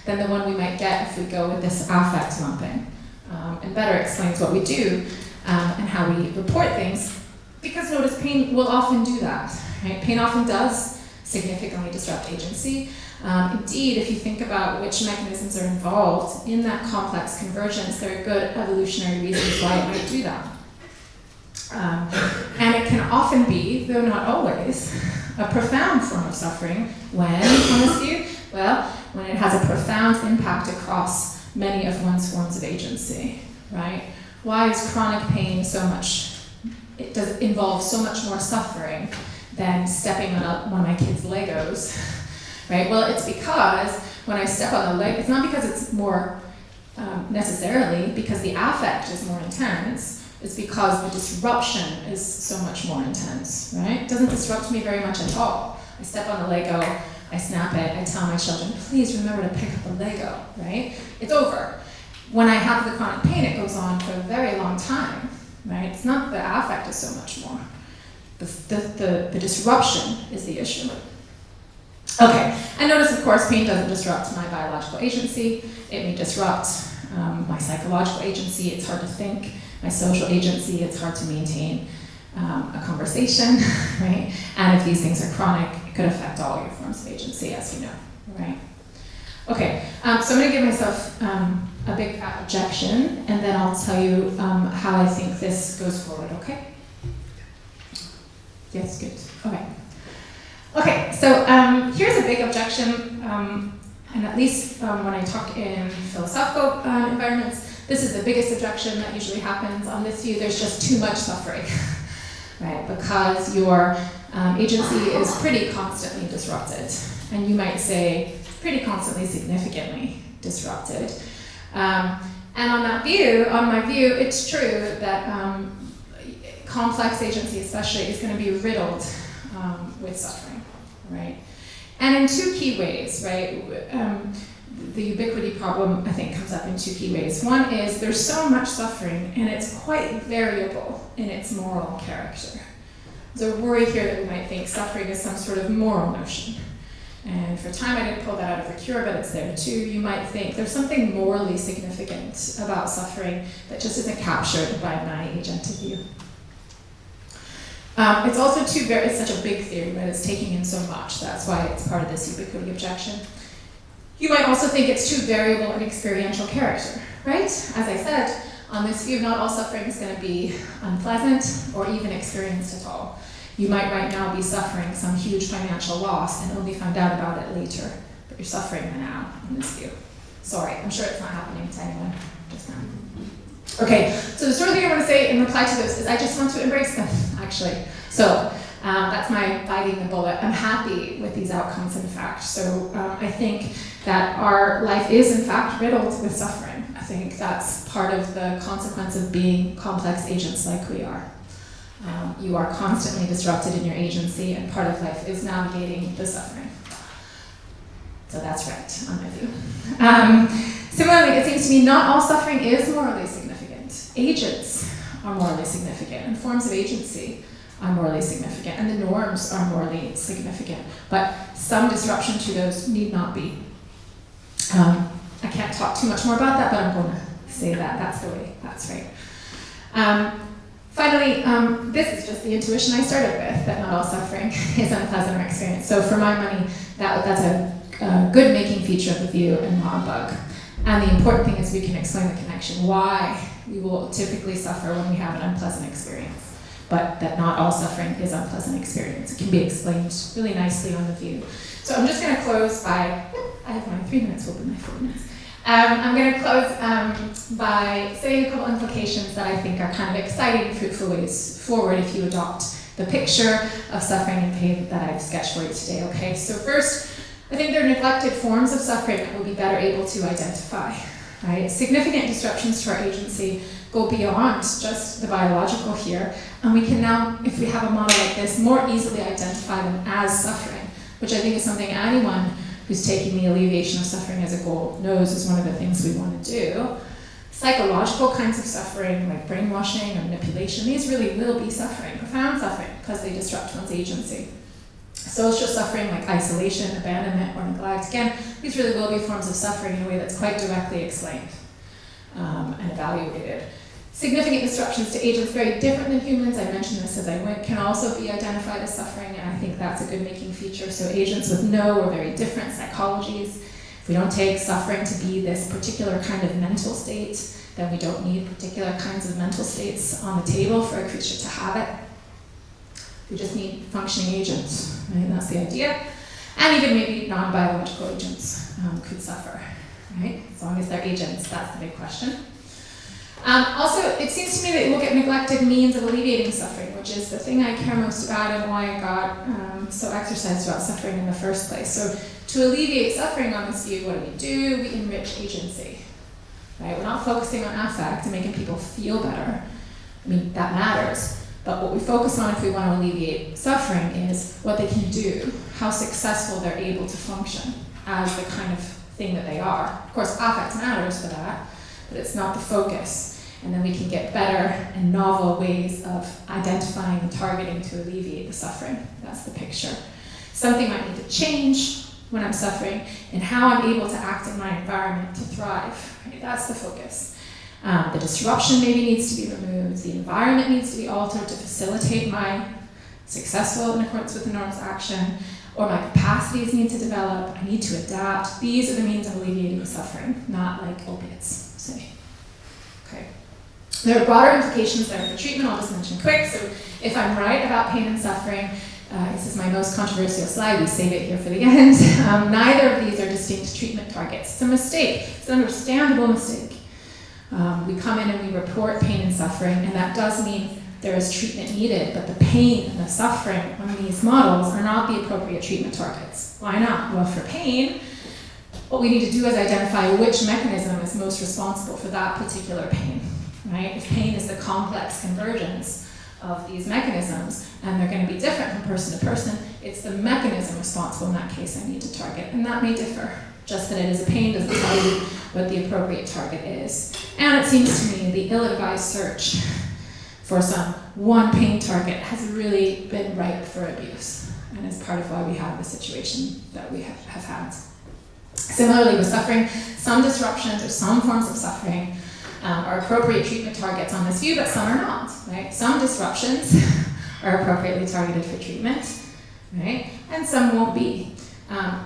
than the one we might get if we go with this affect lumping, and better explains what we do and how we report things. Because notice, pain will often do that, right? Pain often does significantly disrupt agency. Indeed, if you think about which mechanisms are involved in that complex convergence, there are good evolutionary reasons why it might do that. And it can often be, though not always, a profound form of suffering when, on this view, well, when it has a profound impact across many of one's forms of agency, right? Why is chronic pain so much, it does involve so much more suffering than stepping on one of my kids' Legos, right? Well, it's because when I step on the leg, it's not because it's more necessarily because the affect is more intense. It's because the disruption is so much more intense, right? It doesn't disrupt me very much at all. I step on the Lego, I snap it, I tell my children, please remember to pick up a Lego, right? It's over. When I have the chronic pain, it goes on for a very long time, right? It's not the affect is so much more. The disruption is the issue. Okay, and notice, of course, pain doesn't disrupt my biological agency. It may disrupt my psychological agency. It's hard to think. My social agency, it's hard to maintain a conversation, right? And if these things are chronic, it could affect all your forms of agency, as you know, right? Okay, so I'm going to give myself a big fat objection, and then I'll tell you how I think this goes forward, okay? Yes, good. Okay. Okay, so here's a big objection, and at least when I talk in philosophical environments, this is the biggest objection that usually happens on this view. There's just too much suffering, right? Because your agency is pretty constantly disrupted, and you might say pretty constantly, significantly disrupted. And on that view, on my view, it's true that complex agency especially is going to be riddled with suffering, right? And in two key ways, right? The ubiquity problem, I think, comes up in two key ways. One is there's so much suffering, and it's quite variable in its moral character. There's a worry here that we might think suffering is some sort of moral notion. And for a time, I didn't pull that out of the cure, but it's there too. You might think there's something morally significant about suffering that just isn't captured by my agentive view. It's also it's such a big theory, but it's taking in so much. That's why it's part of this ubiquity objection. You might also think it's too variable in experiential character, right? As I said, on this view, not all suffering is going to be unpleasant or even experienced at all. You might right now be suffering some huge financial loss and only find out about it later, but you're suffering now on this view. Sorry, I'm sure it's not happening to anyone just now. Okay, so the sort of thing I want to say in reply to this is I just want to embrace them, actually. So that's my biting the bullet. I'm happy with these outcomes, in fact. So I think that our life is, in fact, riddled with suffering. I think that's part of the consequence of being complex agents like we are. You are constantly disrupted in your agency, and part of life is navigating the suffering. So that's right, on my view. Similarly, it seems to me not all suffering is morally significant. Agents are morally significant, and forms of agency are morally significant, and the norms are morally significant. But some disruption to those need not be. I can't talk too much more about that, but I'm going to say that. That's the way. That's right. Finally, this is just the intuition I started with, that not all suffering is unpleasant or experienced. So for my money, that's a good making feature of the view and not a bug. And the important thing is we can explain the connection, why we will typically suffer when we have an unpleasant experience, but that not all suffering is unpleasant experience. It can be explained really nicely on the view. So I'm just going to close by, I have my 3 minutes, will be my 4 minutes. I'm going to close by saying a couple implications that I think are kind of exciting, fruitful ways forward if you adopt the picture of suffering and pain that I've sketched for you today, okay? So first, I think there are neglected forms of suffering that we'll be better able to identify, right? Significant disruptions to our agency go beyond just the biological here, and we can now, if we have a model like this, more easily identify them as suffering, which I think is something anyone who's taking the alleviation of suffering as a goal knows is one of the things we want to do. Psychological kinds of suffering, like brainwashing or manipulation, these really will be suffering, profound suffering, because they disrupt one's agency. Social suffering, like isolation, abandonment, or neglect, again, these really will be forms of suffering in a way that's quite directly explained and evaluated. Significant disruptions to agents very different than humans, I mentioned this as I went, can also be identified as suffering, and I think that's a good making feature. So agents with no or very different psychologies, if we don't take suffering to be this particular kind of mental state, then we don't need particular kinds of mental states on the table for a creature to have it. We just need functioning agents, right? That's the idea. And even maybe non-biological agents could suffer, right? As long as they're agents, that's the big question. Also, it seems to me that you look at neglected means of alleviating suffering, which is the thing I care most about and why I got so exercised about suffering in the first place. So to alleviate suffering on this view, what do? We enrich agency, right? We're not focusing on affect and making people feel better. I mean, that matters. But what we focus on if we want to alleviate suffering is what they can do, how successful they're able to function as the kind of thing that they are. Of course, affect matters for that, but it's not the focus. And then we can get better and novel ways of identifying and targeting to alleviate the suffering. That's the picture. Something might need to change when I'm suffering, and how I'm able to act in my environment to thrive. Right? That's the focus. The disruption maybe needs to be removed. The environment needs to be altered to facilitate my successful in accordance with the norms action, or my capacities need to develop. I need to adapt. These are the means of alleviating suffering, not like opiates, say. Okay. There are broader implications there for treatment. I'll just mention quick. So if I'm right about pain and suffering, this is my most controversial slide. We save it here for the end. Neither of these are distinct treatment targets. It's a mistake. It's an understandable mistake. We come in and we report pain and suffering, and that does mean there is treatment needed, but the pain and the suffering on these models are not the appropriate treatment targets. Why not? Well, for pain, what we need to do is identify which mechanism is most responsible for that particular pain, right? If pain is the complex convergence of these mechanisms, and they're going to be different from person to person, it's the mechanism responsible in that case I need to target, and that may differ. Just that it is a pain doesn't tell you what the appropriate target is. And it seems to me the ill-advised search for some one pain target has really been ripe for abuse, and is part of why we have the situation that we have had. Similarly with suffering, some disruptions or some forms of suffering are appropriate treatment targets on this view, but some are not, right? Some disruptions are appropriately targeted for treatment, right? And some won't be.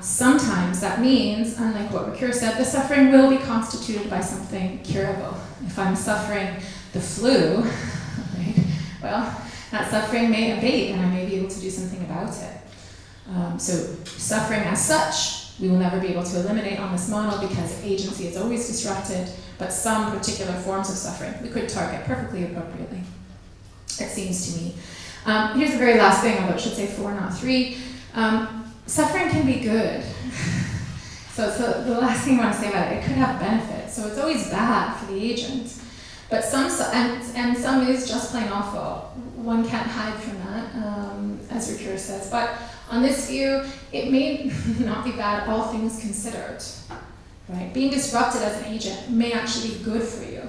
Sometimes that means, unlike what Ricoeur said, the suffering will be constituted by something curable. If I'm suffering the flu, right, well, that suffering may abate and I may be able to do something about it. So suffering as such, we will never be able to eliminate on this model because agency is always disrupted, but some particular forms of suffering we could target perfectly appropriately, it seems to me. Here's the very last thing, although it should say 4, not 3. Suffering can be good. So the last thing I want to say about it could have benefits. So it's always bad for the agent. But some is just plain awful. One can't hide from that, as Ricoeur says. But on this view, it may not be bad, all things considered. Right? Being disrupted as an agent may actually be good for you,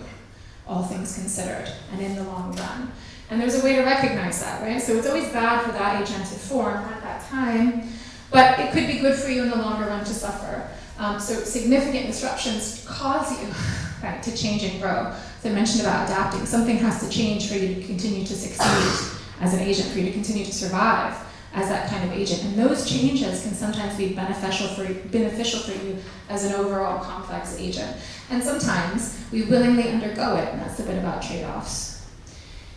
all things considered, and in the long run. And there's a way to recognize that, right? So it's always bad for that agent to form at that time, but it could be good for you in the longer run to suffer. So significant disruptions cause you, right, to change and grow. So I mentioned about adapting. Something has to change for you to continue to succeed as an agent, for you to continue to survive as that kind of agent. And those changes can sometimes be beneficial for you as an overall complex agent. And sometimes we willingly undergo it, and that's the bit about trade-offs,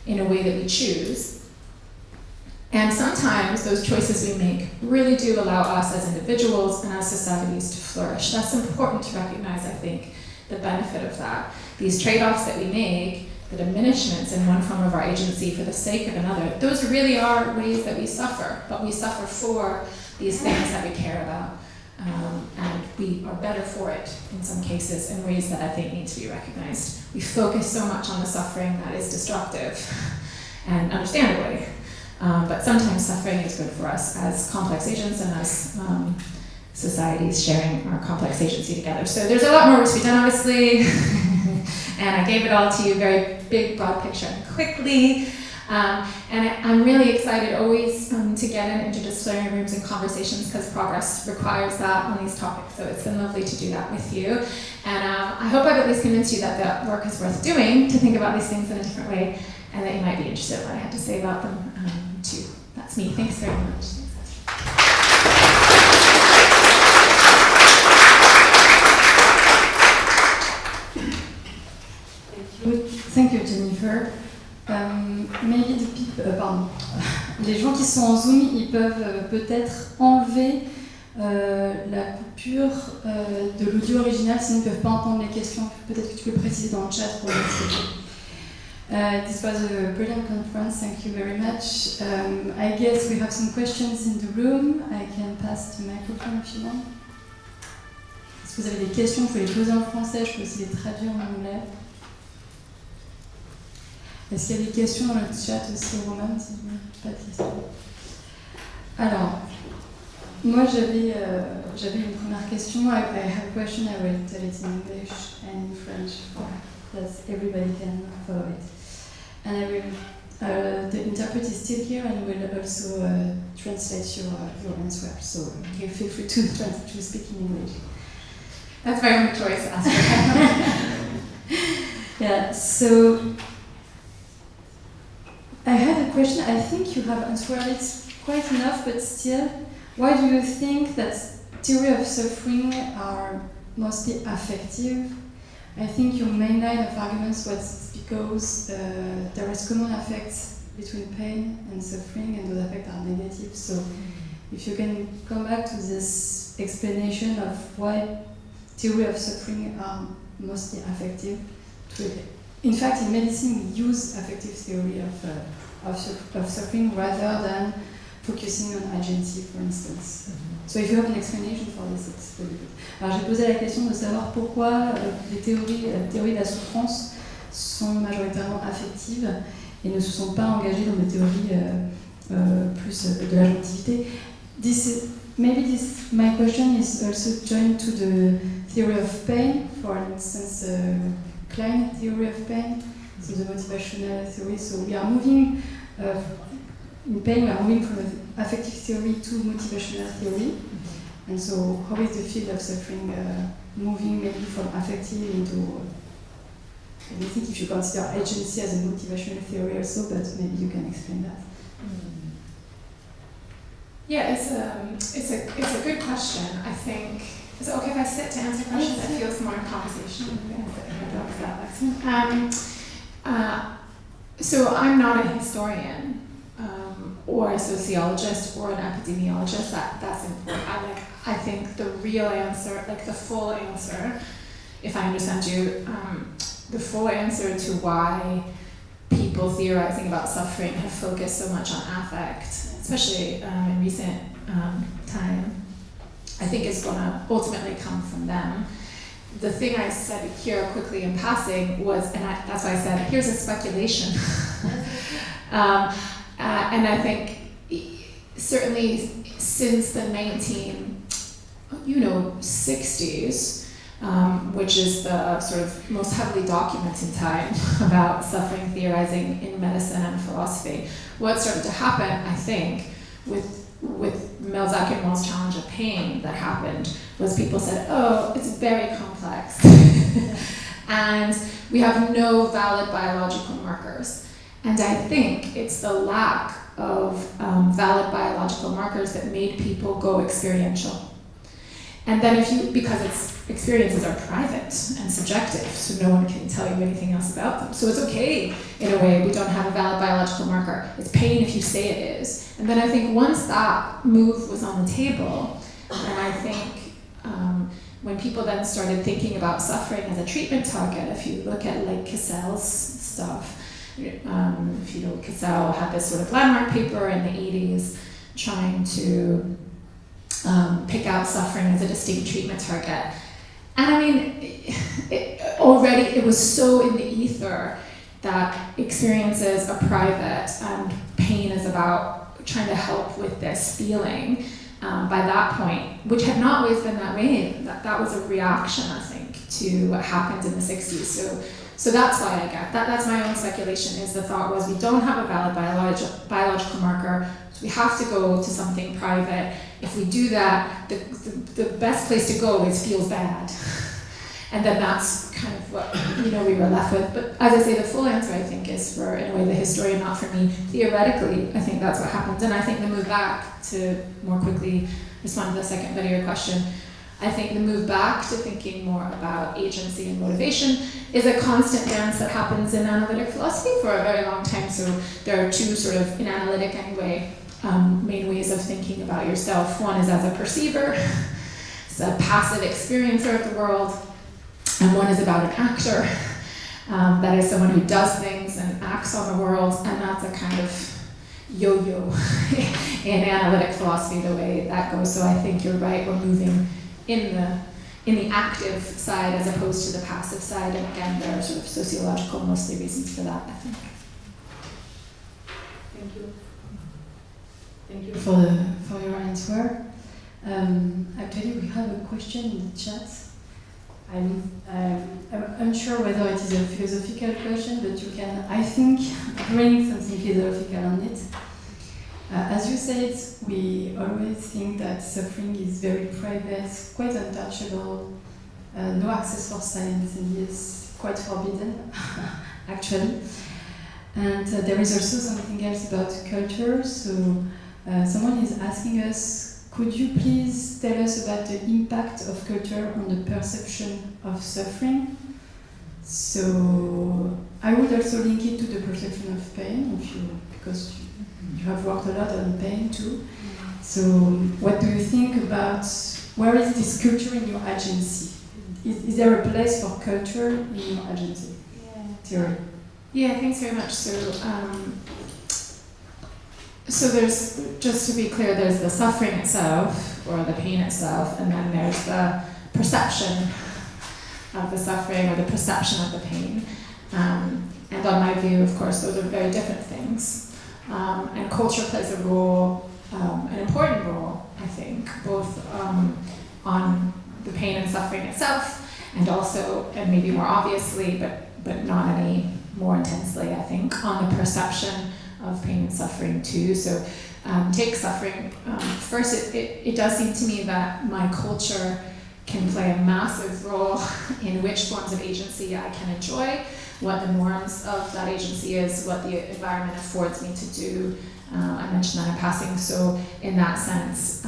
in a way that we choose. And sometimes those choices we make really do allow us as individuals and as societies to flourish. That's important to recognize, I think, the benefit of that. These trade-offs that we make, the diminishments in one form of our agency for the sake of another, those really are ways that we suffer, but we suffer for these things that we care about. And we are better for it in some cases in ways that I think need to be recognized. We focus so much on the suffering that is destructive, and understandably. But sometimes suffering is good for us as complex agents and as societies sharing our complex agency together. So there's a lot more work to be done, obviously. And I gave it all to you, very big, broad picture, and quickly. And I'm really excited always to get in interdisciplinary rooms and conversations because progress requires that on these topics. So it's been lovely to do that with you. And I hope I've at least convinced you that the work is worth doing, to think about these things in a different way, and that you might be interested in what I had to say about them too. That's me. Thanks very much. Thank you, Jennifer. Maybe the people, pardon. Les gens qui sont en Zoom, ils peuvent peut-être enlever la coupure de l'audio original, sinon ils ne peuvent pas entendre les questions. Peut-être que tu peux préciser dans le chat pour les expliquer. This was a brilliant conference, thank you very much. I guess we have some questions in the room. I can pass the microphone if you want. Si vous avez des questions, vous pouvez les poser en français, je peux aussi les traduire en anglais. Est-ce qu'il y a des questions dans le chat aussi, Roman, si vous n'avez pas de questions? Alors, moi j'avais une première question. I have a question. I will tell it in English and in French, that everybody can follow it. And I will, the interpreter is still here and will also translate your answer. So you feel free to speak in English. That's very mature, Astrid. Yeah, so I had a question. I think you have answered it quite enough, but still, why do you think that theory of suffering are mostly affective? I think your main line of arguments was because there is common effects between pain and suffering, and those effects are negative. So if you can come back to this explanation of why theory of suffering are mostly affective. In fact, in medicine, we use affective theory of suffering rather than focusing on agency, for instance. So if you have an explanation for this, it's really good. Alors j'ai posé la question de savoir pourquoi les théories de la souffrance sont majoritairement affectives et ne se sont pas engagées dans des théories plus de l'agentivité. My question is also joined to the theory of pain, for instance, Klein theory of pain, so the motivational theory. So we are moving in pain, we are moving from affective theory to motivational theory. And so how is the field of suffering moving maybe from affective into, I don't think if you consider agency as a motivational theory also, but maybe you can explain that. Yeah, it's a good question. I think, is it okay if I sit to answer questions? It feels more conversational. So I'm not a historian or a sociologist or an epidemiologist. That's important. I think the real answer, like the full answer, if I understand you, the full answer to why people theorizing about suffering have focused so much on affect, especially in recent time, I think is going to ultimately come from them. The thing I said here quickly in passing was, and that's why I said, here's a speculation. And I think certainly since the 60s, which is the sort of most heavily documented time about suffering theorizing in medicine and philosophy, what started to happen, I think, with Melzack and Wall's challenge of pain that happened was people said, oh, it's very complex. And we have no valid biological markers. And I think it's the lack of valid biological markers that made people go experiential. And then because experiences are private and subjective, so no one can tell you anything else about them. So it's okay, in a way, we don't have a valid biological marker. It's pain if you say it is. And then I think once that move was on the table, and I think when people then started thinking about suffering as a treatment target, if you look at like Cassell's stuff, Cassell had this sort of landmark paper in the 80s trying to pick out suffering as a distinct treatment target. And I mean, it was so in the ether that experiences are private and pain is about trying to help with this feeling. By that point, which had not always been that way, that was a reaction, I think, to what happened in the 60s. So that's why I get that. That's my own speculation, is the thought was we don't have a valid biological marker, so we have to go to something private. If we do that, the best place to go is feels bad. And then that's kind of what we were left with. But as I say, the full answer, I think, is for, in a way, the historian, not for me. Theoretically, I think that's what happens. And I think the move back, to more quickly respond to the second bit of your question, I think the move back to thinking more about agency and motivation is a constant dance that happens in analytic philosophy for a very long time. So there are two sort of, in analytic anyway, main ways of thinking about yourself. One is as a perceiver, it's a passive experiencer of the world, and one is about an actor, that is someone who does things and acts on the world, and that's a kind of yo-yo in analytic philosophy, the way that goes. So I think you're right, we're moving in the active side as opposed to the passive side, and again, there are sort of sociological mostly reasons for that, I think. Thank you. Thank you for your answer. Actually, we have a question in the chat. I'm unsure whether it is a philosophical question, but you can, I think, bring something philosophical on it. As you said, we always think that suffering is very private, quite untouchable, no access for science, and is quite forbidden, actually. And there is also something else about culture. So someone is asking us, could you please tell us about the impact of culture on the perception of suffering? So I would also link it to the perception of pain, because you have worked a lot on pain too. So what do you think about, where is this culture in your agency? Is there a place for culture in your agency theory? Yeah, thanks very much. So there's, just to be clear, there's the suffering itself, or the pain itself, and then there's the perception of the suffering or the perception of the pain. And on my view, of course, those are very different things. And culture plays a role, an important role, I think, both on the pain and suffering itself, and also, and maybe more obviously, but not any more intensely, I think, on the perception of pain and suffering too. So take suffering. First, it does seem to me that my culture can play a massive role in which forms of agency I can enjoy, what the norms of that agency is, what the environment affords me to do. I mentioned that in passing. So in that sense,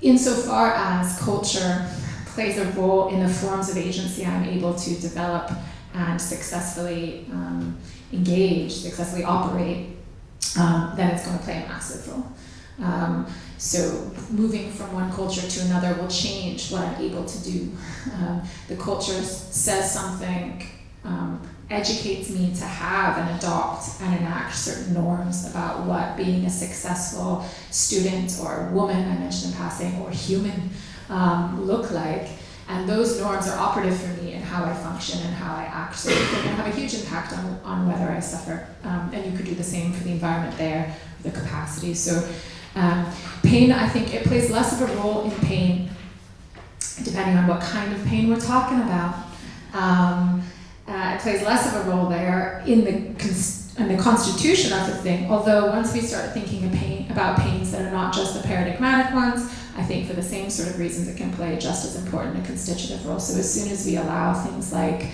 insofar as culture plays a role in the forms of agency I'm able to develop and successfully engage, successfully operate, then it's going to play a massive role. So moving from one culture to another will change what I'm able to do. The culture says something, educates me to have and adopt and enact certain norms about what being a successful student or woman, I mentioned in passing, or human look like. And those norms are operative for me in how I function and how I act. So they're going to have a huge impact on whether I suffer. And you could do the same for the environment there, the capacity. So pain, I think it plays less of a role in pain, depending on what kind of pain we're talking about. It plays less of a role there in the constitution of the thing, although once we start thinking about pains that are not just the paradigmatic ones, I think for the same sort of reasons it can play just as important a constitutive role. So as soon as we allow things like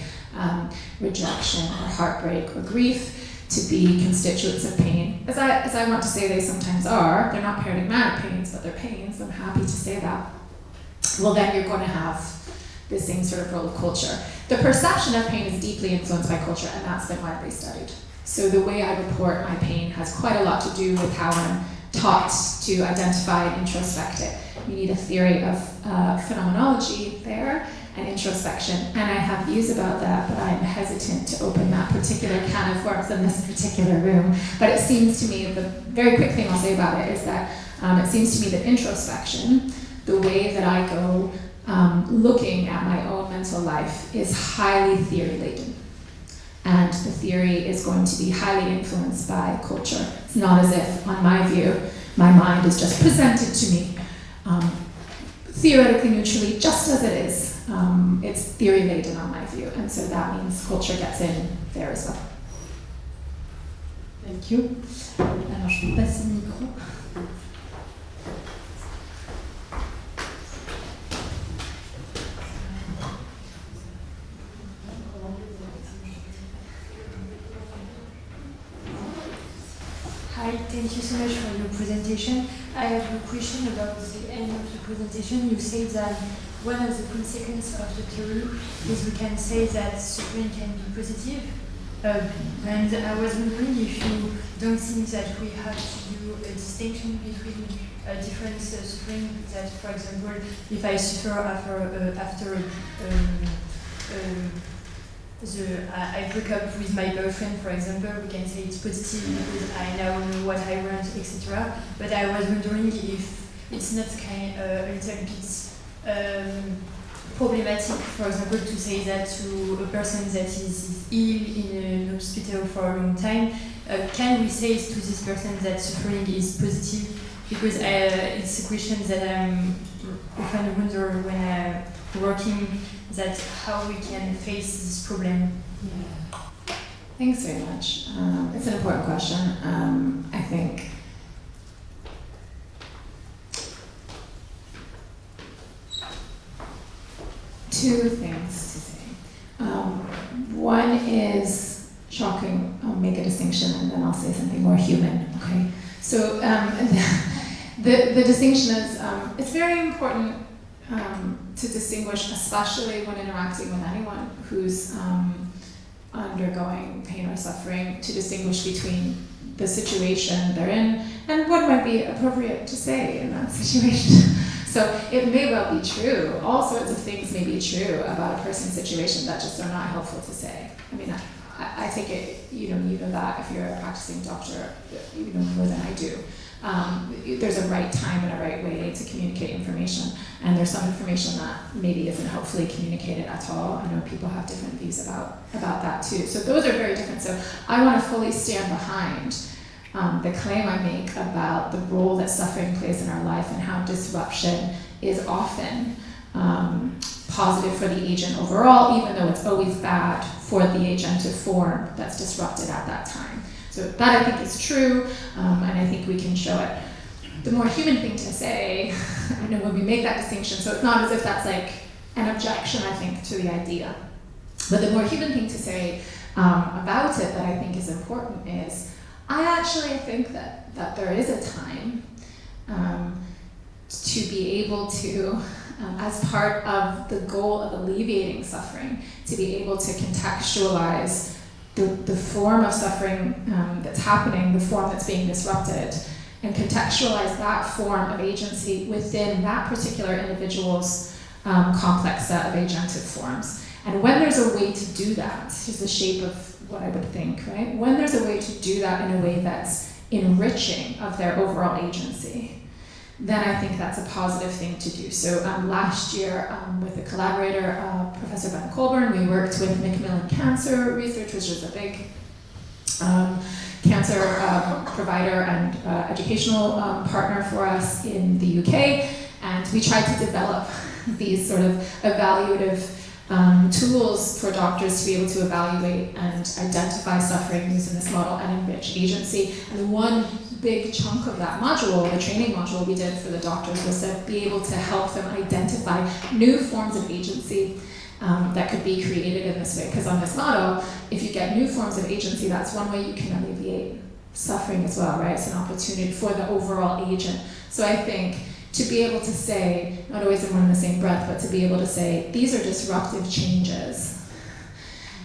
rejection or heartbreak or grief to be constituents of pain, as I want to say they sometimes are, they're not paradigmatic pains, but they're pains, I'm happy to say that, well then you're going to have the same sort of role of culture. The perception of pain is deeply influenced by culture, and that's been widely studied. So the way I report my pain has quite a lot to do with how I'm taught to identify and introspect it. You need a theory of phenomenology there and introspection, and I have views about that, but I am hesitant to open that particular can of worms in this particular room. But it seems to me, the very quick thing I'll say about it is that it seems to me that introspection, the way that I go looking at my own mental life, is highly theory-laden. And the theory is going to be highly influenced by culture. It's not as if, on my view, my mind is just presented to me theoretically neutrally, just as it is. It's theory-laden on my view, and so that means culture gets in there as well. Thank you. Alors, je vais passer le micro. Hi, thank you so much for your presentation. I have a question about the end of the presentation. You said that one of the consequences of the theory is we can say that suffering can be positive. And I was wondering if you don't think that we have to do a distinction between different suffering, that, for example, if I suffer after I break up with my boyfriend, for example, we can say it's positive because I now know what I want, etc. But I was wondering if it's not a little bit problematic, for example, to say that to a person that is ill in an hospital for a long time, can we say to this person that suffering is positive? Because it's a question that I'm often wonder when I'm working, that how we can face this problem. Yeah. Thanks very much. It's an important question. I think two things to say. One is shocking. I'll make a distinction and then I'll say something more human. Okay. So the distinction is it's very important to distinguish, especially when interacting with anyone who's undergoing pain or suffering, to distinguish between the situation they're in and what might be appropriate to say in that situation. So it may well be true. All sorts of things may be true about a person's situation that just are not helpful to say. I mean, I take it, you know that if you're a practicing doctor, you know more than I do. There's a right time and a right way to communicate information, and there's some information that maybe isn't helpfully communicated at all. I know people have different views about that too. So those are very different. So I want to fully stand behind the claim I make about the role that suffering plays in our life and how disruption is often positive for the agent overall, even though it's always bad for the agentive form that's disrupted at that time. So that I think is true, and I think we can show it. The more human thing to say, I know when we make that distinction, so it's not as if that's like an objection, I think, to the idea. But the more human thing to say about it that I think is important is, I actually think that there is a time to be able to, as part of the goal of alleviating suffering, to be able to contextualize the form of suffering that's happening, the form that's being disrupted, and contextualize that form of agency within that particular individual's complex set of agentive forms. And when there's a way to do that, here's the shape of what I would think, right? When there's a way to do that in a way that's enriching of their overall agency, then I think that's a positive thing to do. So last year, with a collaborator, Professor Ben Colburn, we worked with Macmillan Cancer Research, which is a big cancer provider and educational partner for us in the UK, and we tried to develop these sort of evaluative tools for doctors to be able to evaluate and identify suffering using this model and enrich agency. And one big chunk of that module, the training module we did for the doctors, was to be able to help them identify new forms of agency that could be created in this way. Because on this model, if you get new forms of agency, that's one way you can alleviate suffering as well, right? It's an opportunity for the overall agent. So I think to be able to say, not always in one and the same breath, but to be able to say, these are disruptive changes.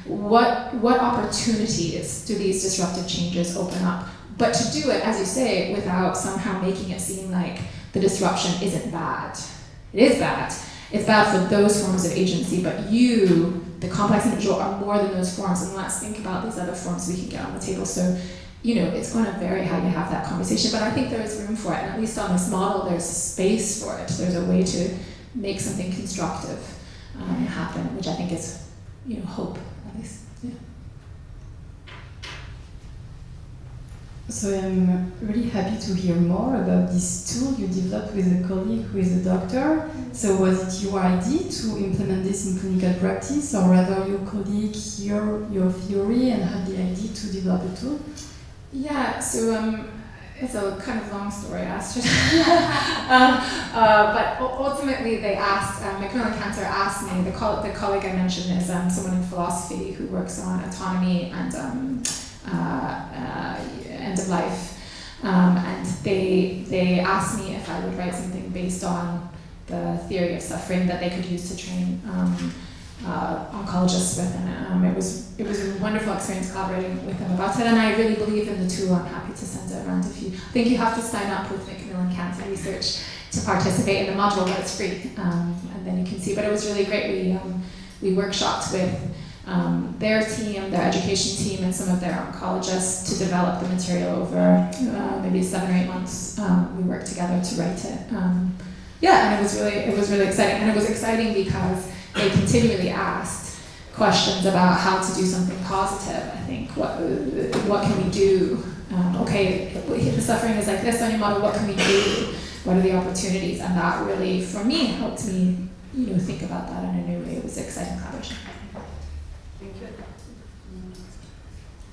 What opportunities do these disruptive changes open up? But to do it, as you say, without somehow making it seem like the disruption isn't bad. It is bad. It's bad for those forms of agency, but you, the complex individual, are more than those forms, and let's think about these other forms we can get on the table. So, it's going to vary how you have that conversation, but I think there is room for it, and at least on this model, there's space for it. There's a way to make something constructive happen, which I think is, hope, at least. Yeah. So I'm really happy to hear more about this tool you developed with a colleague who is a doctor. So was it your idea to implement this in clinical practice, or rather your colleague heard your theory and had the idea to develop a tool? Yeah, so it's a kind of long story, but ultimately they asked, Macmillan Cancer asked me, the colleague I mentioned is someone in philosophy who works on autonomy and end of life, and they asked me if I would write something based on the theory of suffering that they could use to train oncologists with, and it was a wonderful experience collaborating with them about it, and I really believe in the tool. I'm happy to send it around if you think. You have to sign up with Macmillan Cancer Research to participate in the module, but it's free, and then you can see. But it was really great. We workshopped with their team, their education team, and some of their oncologists to develop the material over maybe 7 or 8 months. We worked together to write it. And it was really exciting. And it was exciting because they continually asked questions about how to do something positive. I think what can we do? Okay, the suffering is like this on your model. What can we do? What are the opportunities? And that really, for me, helped me, think about that in a new way. It was exciting collaboration. Thank you.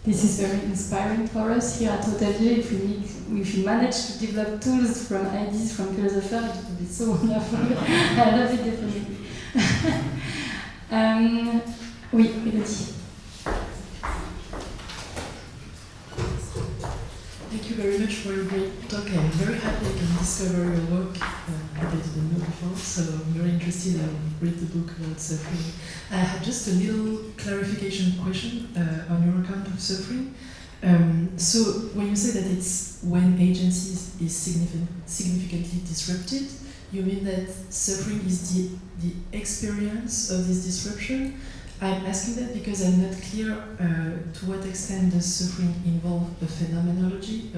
This is very inspiring for us here at Total View. If we manage to develop tools from ideas from philosophers, it would be so wonderful. I love it definitely. Oui, Elodie. Thank you very much for your great talk. I'm very happy I can discover your work that I didn't know before, so I'm very interested. I read the book about suffering. I had just a little clarification question on your account of suffering. So when you say that it's when agency is significantly disrupted, you mean that suffering is the experience of this disruption? I'm asking that because I'm not clear to what extent does suffering involve a phenomenology,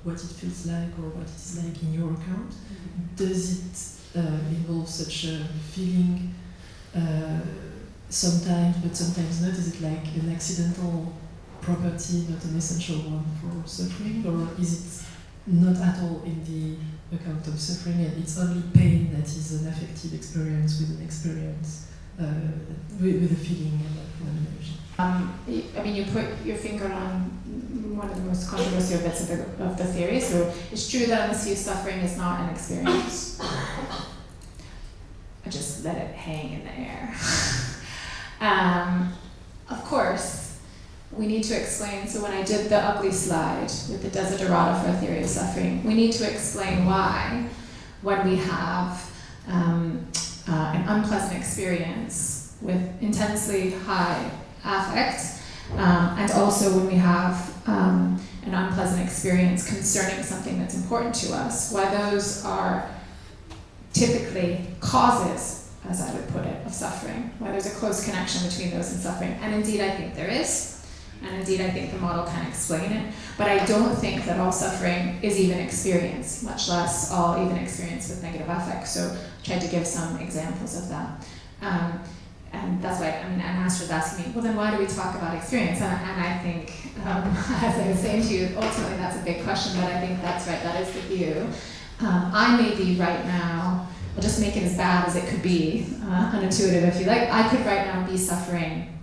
what it feels like or what it is like in your account. Does it involve such a feeling sometimes, but sometimes not? Is it like an accidental property, not an essential one for suffering, or is it not at all in the account of suffering and it's only pain that is an affective experience with an experience? With a feeling and a phenomenology. You put your finger on one of the most controversial bits of the theory. So it's true that unless you suffering is not an experience. I just let it hang in the air. Of course, we need to explain. So when I did the ugly slide with the desiderata for a theory of suffering, we need to explain why, when we have an unpleasant experience with intensely high affect, and also when we have an unpleasant experience concerning something that's important to us, why those are typically causes, as I would put it, of suffering, why there's a close connection between those and suffering. And indeed I think there is, and indeed I think the model can explain it, but I don't think that all suffering is even experience, much less all even experience with negative affect. So I tried to give some examples of that. And that's why, and Astrid was asking me, well then why do we talk about experience? And I think, as I was saying to you, ultimately that's a big question, but I think that's right, that is the view. I may be right now, I'll just make it as bad as it could be, unintuitive if you like, I could right now be suffering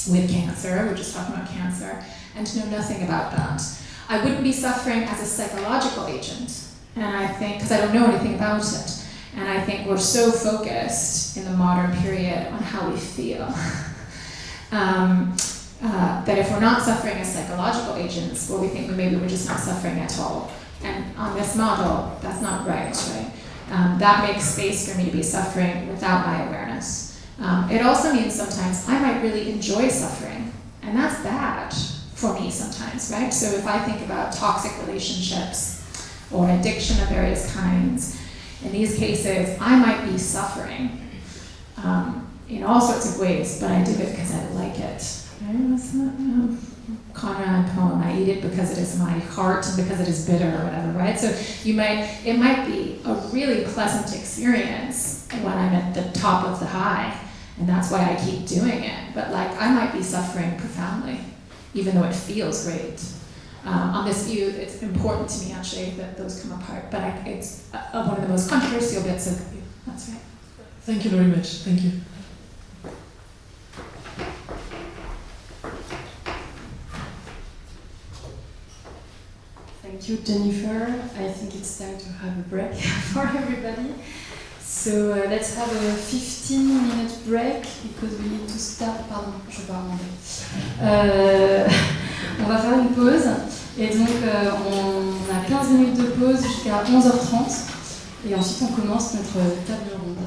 with cancer, we're just talking about cancer, and to know nothing about that. I wouldn't be suffering as a psychological agent, and I think, because I don't know anything about it, and I think we're so focused in the modern period on how we feel, that if we're not suffering as psychological agents, well, we think maybe we're just not suffering at all. And on this model, that's not right? That makes space for me to be suffering without my awareness. It also means sometimes I might really enjoy suffering, and that's bad for me sometimes, right? So if I think about toxic relationships or addiction of various kinds, in these cases, I might be suffering in all sorts of ways, but I do it because I like it. Right? That's not Conrad poem, I eat it because it is my heart and because it is bitter or whatever, right? So it might be a really pleasant experience when I'm at the top of the high, and that's why I keep doing it. But I might be suffering profoundly, even though it feels great. On this view, it's important to me actually that those come apart, but it's one of the most controversial bits of the view. That's right. Thank you very much. Thank you. Thank you, Jennifer. I think it's time to have a break for everybody. So let's have a 15-minute break because we need to start. Pardon, je vais pas remonter. On va faire une pause et donc on a 15 minutes de pause jusqu'à 11h30 et ensuite on commence notre table ronde.